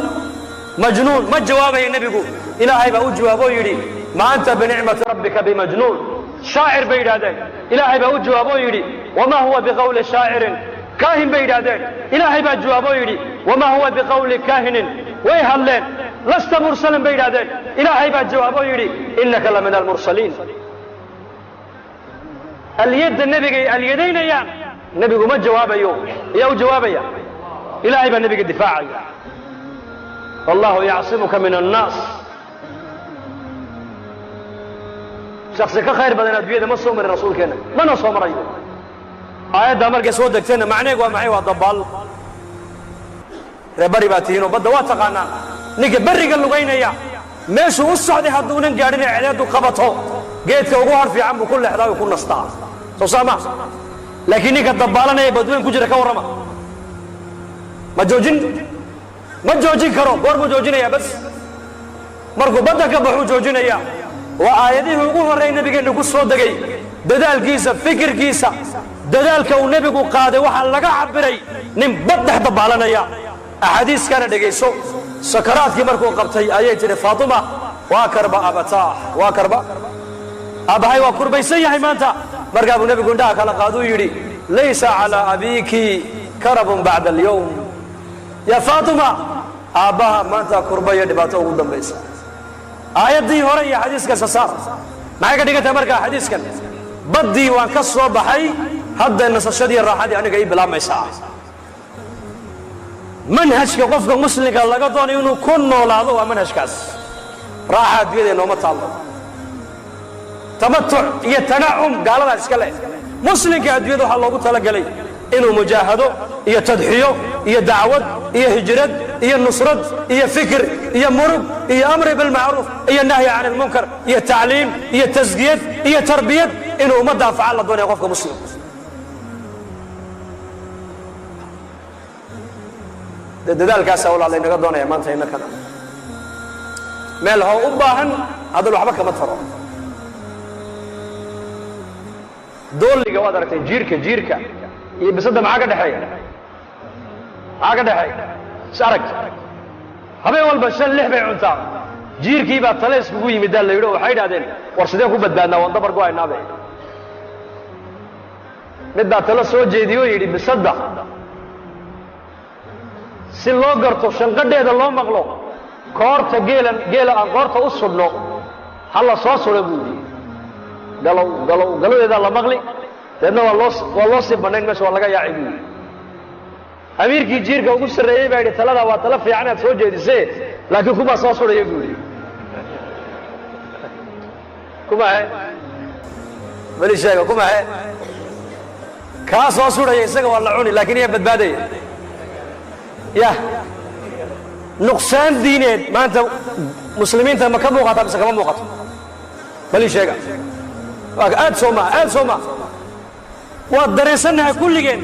majnuun. ma jawaabaya nebigu, ilaahay baa u jawaaboo yidhi ma anta binicmati rabbika bimajnuun. shaacir bay yidhahdeen, ilaahay baa u jawaaboo yidhi wamaa huwa biqawli shaacirin. kaahin bay yidhahdeen, ilaahay baa jawaaboo yidhi wamaa huwa biqawli kaahinin. way hadleen, lasta mursalan bay yidhahdeen, ilaahay baa jawaaboo yidhi innaka la min almursaliin. alyadda nebigay alyadaynayaan, nebigu ma jawaabayo, yaa u jawaabaya, ilaahay baa nebiga difaacaya. wallahu yacsimuka min annaas. shaksi ka khayr badan adduunyada ma soo marin rasuulkeenna, mana soo marayo. aayaddaa markay soo degteenna macnaheegu waa maxay? waa dabaal. reer bari baa tihiinoo badda waa taqaanaa. ninka berriga lugaynaya meeshuu u socday hadduunan gaadhin ee cedeedu qabato geedka ugu har fiican buu ku leexdaa oo ku nastaa, soo saama. laakiin ninka dabaalanaya badweyn ku jira ka warrama, ma joojin karo. goor buu joojinayaa? bas markuu badda ka baxuu joojinayaa. waa aayadihii ugu horreey nebigeenna ku soo degay. dadaalkiisa, fikirkiisa, dadaalka uu nebigu qaaday waxaa laga cabiray nin bad dhex dabaalanaya. axaadiiskana dhegayso. sakaraadkii markuu qabtay ayay tidhi faatima waa karba abataah, waa karba aabbahay waa kurbaysan yahay maanta. markaa buu nebigu indhaha kala qaaduu yidhi laysa calaa abiiki karabun bacda alyowm. yaa faatima, aabbaha maanta kurba iyo dhibaato ugu dambaysa. aayaddii hore iyo xadiiska sasaar maxay ka dhigan tahay markaa? xadiiskan baddii waan ka soo baxay, hadda nasashadii raaxadii aniga ii bilaabmaysaa. manhajka qofka muslimka laga doonayo inuu ku noolaado waa manhajkaas. raaxa adduunyada nooma taallo. tamatuc iyo tanacum gaaladaa iska leh. muslimka adduunyada waxaa loogu talagelay inuu mujaahado iyo tadxiyo iyo dacwad iyo hijrad iyo nusrad iyo fikir iyo murug iyo amri bilmacruuf iyo nahyi can ilmunkar iyo tacliim iyo tasgiyad iyo tarbiyad inuu ummadda anfaca la doonaya qofka muslim. dadaalkaasaa walaa laynaga doonaya maanta innakana. meel hoo u baahan haddana waxba kama taro. doolliga waad aragtay, jiirka iyo bisadda maxaa ka dhexeeya? is arag. habeen walba 5-6 bay cuntaa. jiirkii baa tale iskugu yimidaa la yidhi oo waxay idhahdeen war sideen ku badbaadnaa, waan dabar go-aynaabe. mid baa talo soo jeediyoo yidhi bisadda si loo garto shanqadheeda loo maqlo koorta geela aan koorta u sudhno ha la soo sudho buu yidhi. galodeedaa la maqli, deedna waa loo sii bannayn, meesha waa laga yaaci buu yidhi. amiirkii jiirka ugu sarreeyey baa yidhi taladaa waa talo fiican aad soo jeedisee, laakiin kumaa soo sudhaya buu yidhi. kumahe beli sheega, kumahe kaa soo sudhaya isaga waa la cuni, laakiin iyaa badbaadaya. yah nuqsaan diineed maanta muslimiinta ma ka muuqata mise kama muuqato? bali sheega. aad soo maa waad dareensannahay kulligeen.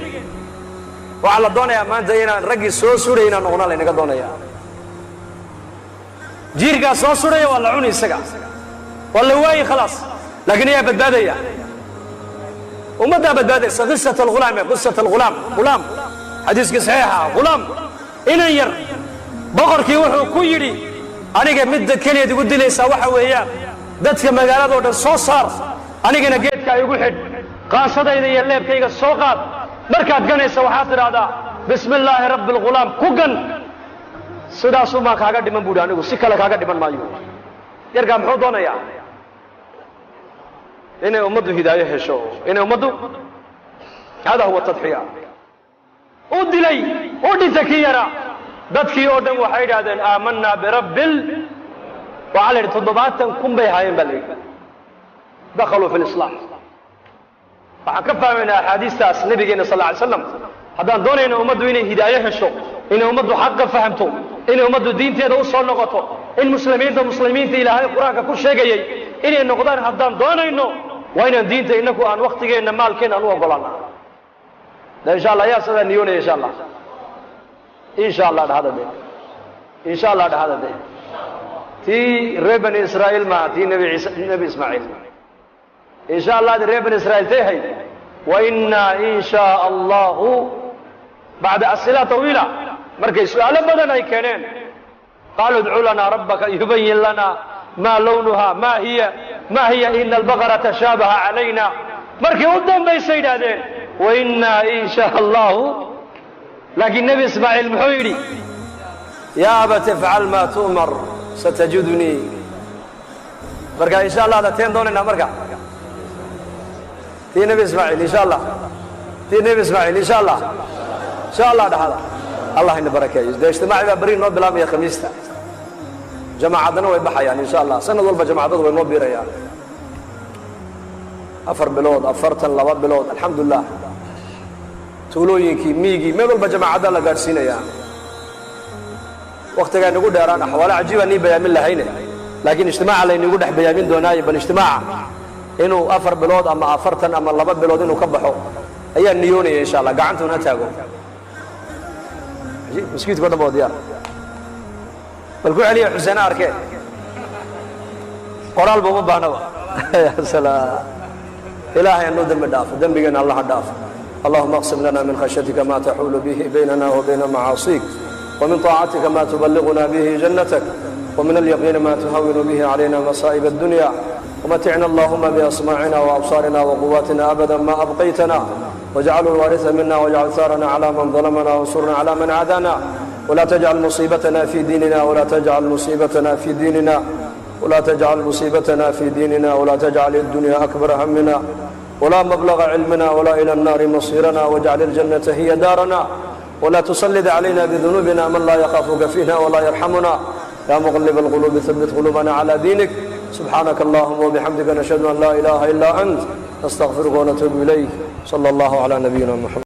waxaa la doonayaa maanta inaan raggii soo sudhay inaan noqona laynaga doonaya. jiirkaa soo sudhaya waa la cuni isaga, waa la waayi khalaas, laakiin ayaa badbaadaya. ummaddaa badbaadaysa. qisat alghulaam xadiiskii saxiixa ghulaam inan yar boqorkii wuxuu ku yidhi aniga midda keliyaad igu dilaysaa waxa weeyaan dadka magaaladoo dhan soo saar, anigana geedkaa igu xidh, qaansadayda iyo leebkayga soo qaad. markaad ganaysa waxaad tidhaahdaa bismi illaahi rabbi alghulaam ku gan. sidaasumaa kaaga dhiman buuhi, anigu si kale kaaga dhiman maayo. yarkaa muxuu doonayaa? inay ummaddu hidaayo hesho, inay ummaddu hada huwa tadxiya. u dilay u dhinta kii yaraa. dadkii oo dhan waxay idhaahdeen aamanaa birabbil. waxaa la yidhi 70,000 bay ahaayeen baa la yidhi dakhaluu fi lislaam. waxaan ka fahmaynaa axaadiistaas nabigeena sal lla ly slam. haddaan doonayna ummaddu inay hidaayo hesho, inay ummaddu xaqa fahamto, inay ummaddu diinteeda u soo noqoto, in muslimiinta ilaahay qur-aanka ku sheegayay inay noqdaan haddaan doonayno, waa inaan diinta inaku aan waktigeenna maalkeenna aan u ogolaana. insha allah ayaa sidaa niyoonaya insha allah dhahada de تي ري بني إسرائيل ما تي نبي إسماعيل إن شاء الله ري بني إسرائيل تهي وإنا إن شاء الله بعد أسئلة طويلة مركي سؤال بدنا يكنين قالوا ادعوا لنا ربك يبين لنا ما لونها ما هي إن البقرة تشابه علينا مركي قدام بي سيد هذين وإنا إن شاء الله لكن نبي إسماعيل محيري يا أبت افعل ما تؤمر ستجدني مركا إن شاء الله هذا تين دوننا مركا تي نبي إسماعيل إن شاء الله تي نبي إسماعيل إن شاء الله ده هذا الله إن بركة ده اجتماع برين نوب بلام يا خميسة جماعتنا ويبحى يعني إن شاء الله سنة ضربة جماعتنا ونوب بيريان أفر بلود أفرتن لواد بلود الحمد لله تولوينكي ميجي ما ضربة جماعتنا لقارسين يعني وقت كان نقول داران أحوال عجيبة ني بيامين لهينه لكن اجتماع على نقول دح بيامين دوناي بالاجتماع إنه أفر بلود أما أفرتن أما لواد بلود إنه كبحوا هي النيوني إن شاء الله قعنتوا نتاجو مسكيت كذا بوديا بلقوا عليه حسين أركي قرال بوم بانوا يا سلام إلهي أنو ذنب داف ذنب بيجنا الله داف اللهم اقسم لنا من خشيتك ما تحول به بيننا وبين معاصيك ومن طاعتك ما تبلغنا به جنتك ومن اليقين ما تهون به علينا مصائب الدنيا ومتعنا اللهم بأسماعنا وأبصارنا وقواتنا أبدا ما أبقيتنا واجعله الوارث منا واجعل ثارنا على من ظلمنا وانصرنا على من عادانا ولا تجعل مصيبتنا في ديننا ولا تجعل مصيبتنا في ديننا ولا تجعل مصيبتنا في ديننا ولا تجعل الدنيا أكبر همنا ولا مبلغ علمنا ولا إلى النار مصيرنا واجعل الجنة هي دارنا ولا تسلط علينا بذنوبنا من لا يخافك فينا ولا يرحمنا يا مغلب القلوب ثبت قلوبنا على دينك سبحانك اللهم وبحمدك نشهد أن لا إله إلا أنت نستغفرك ونتوب إليك صلى الله على نبينا محمد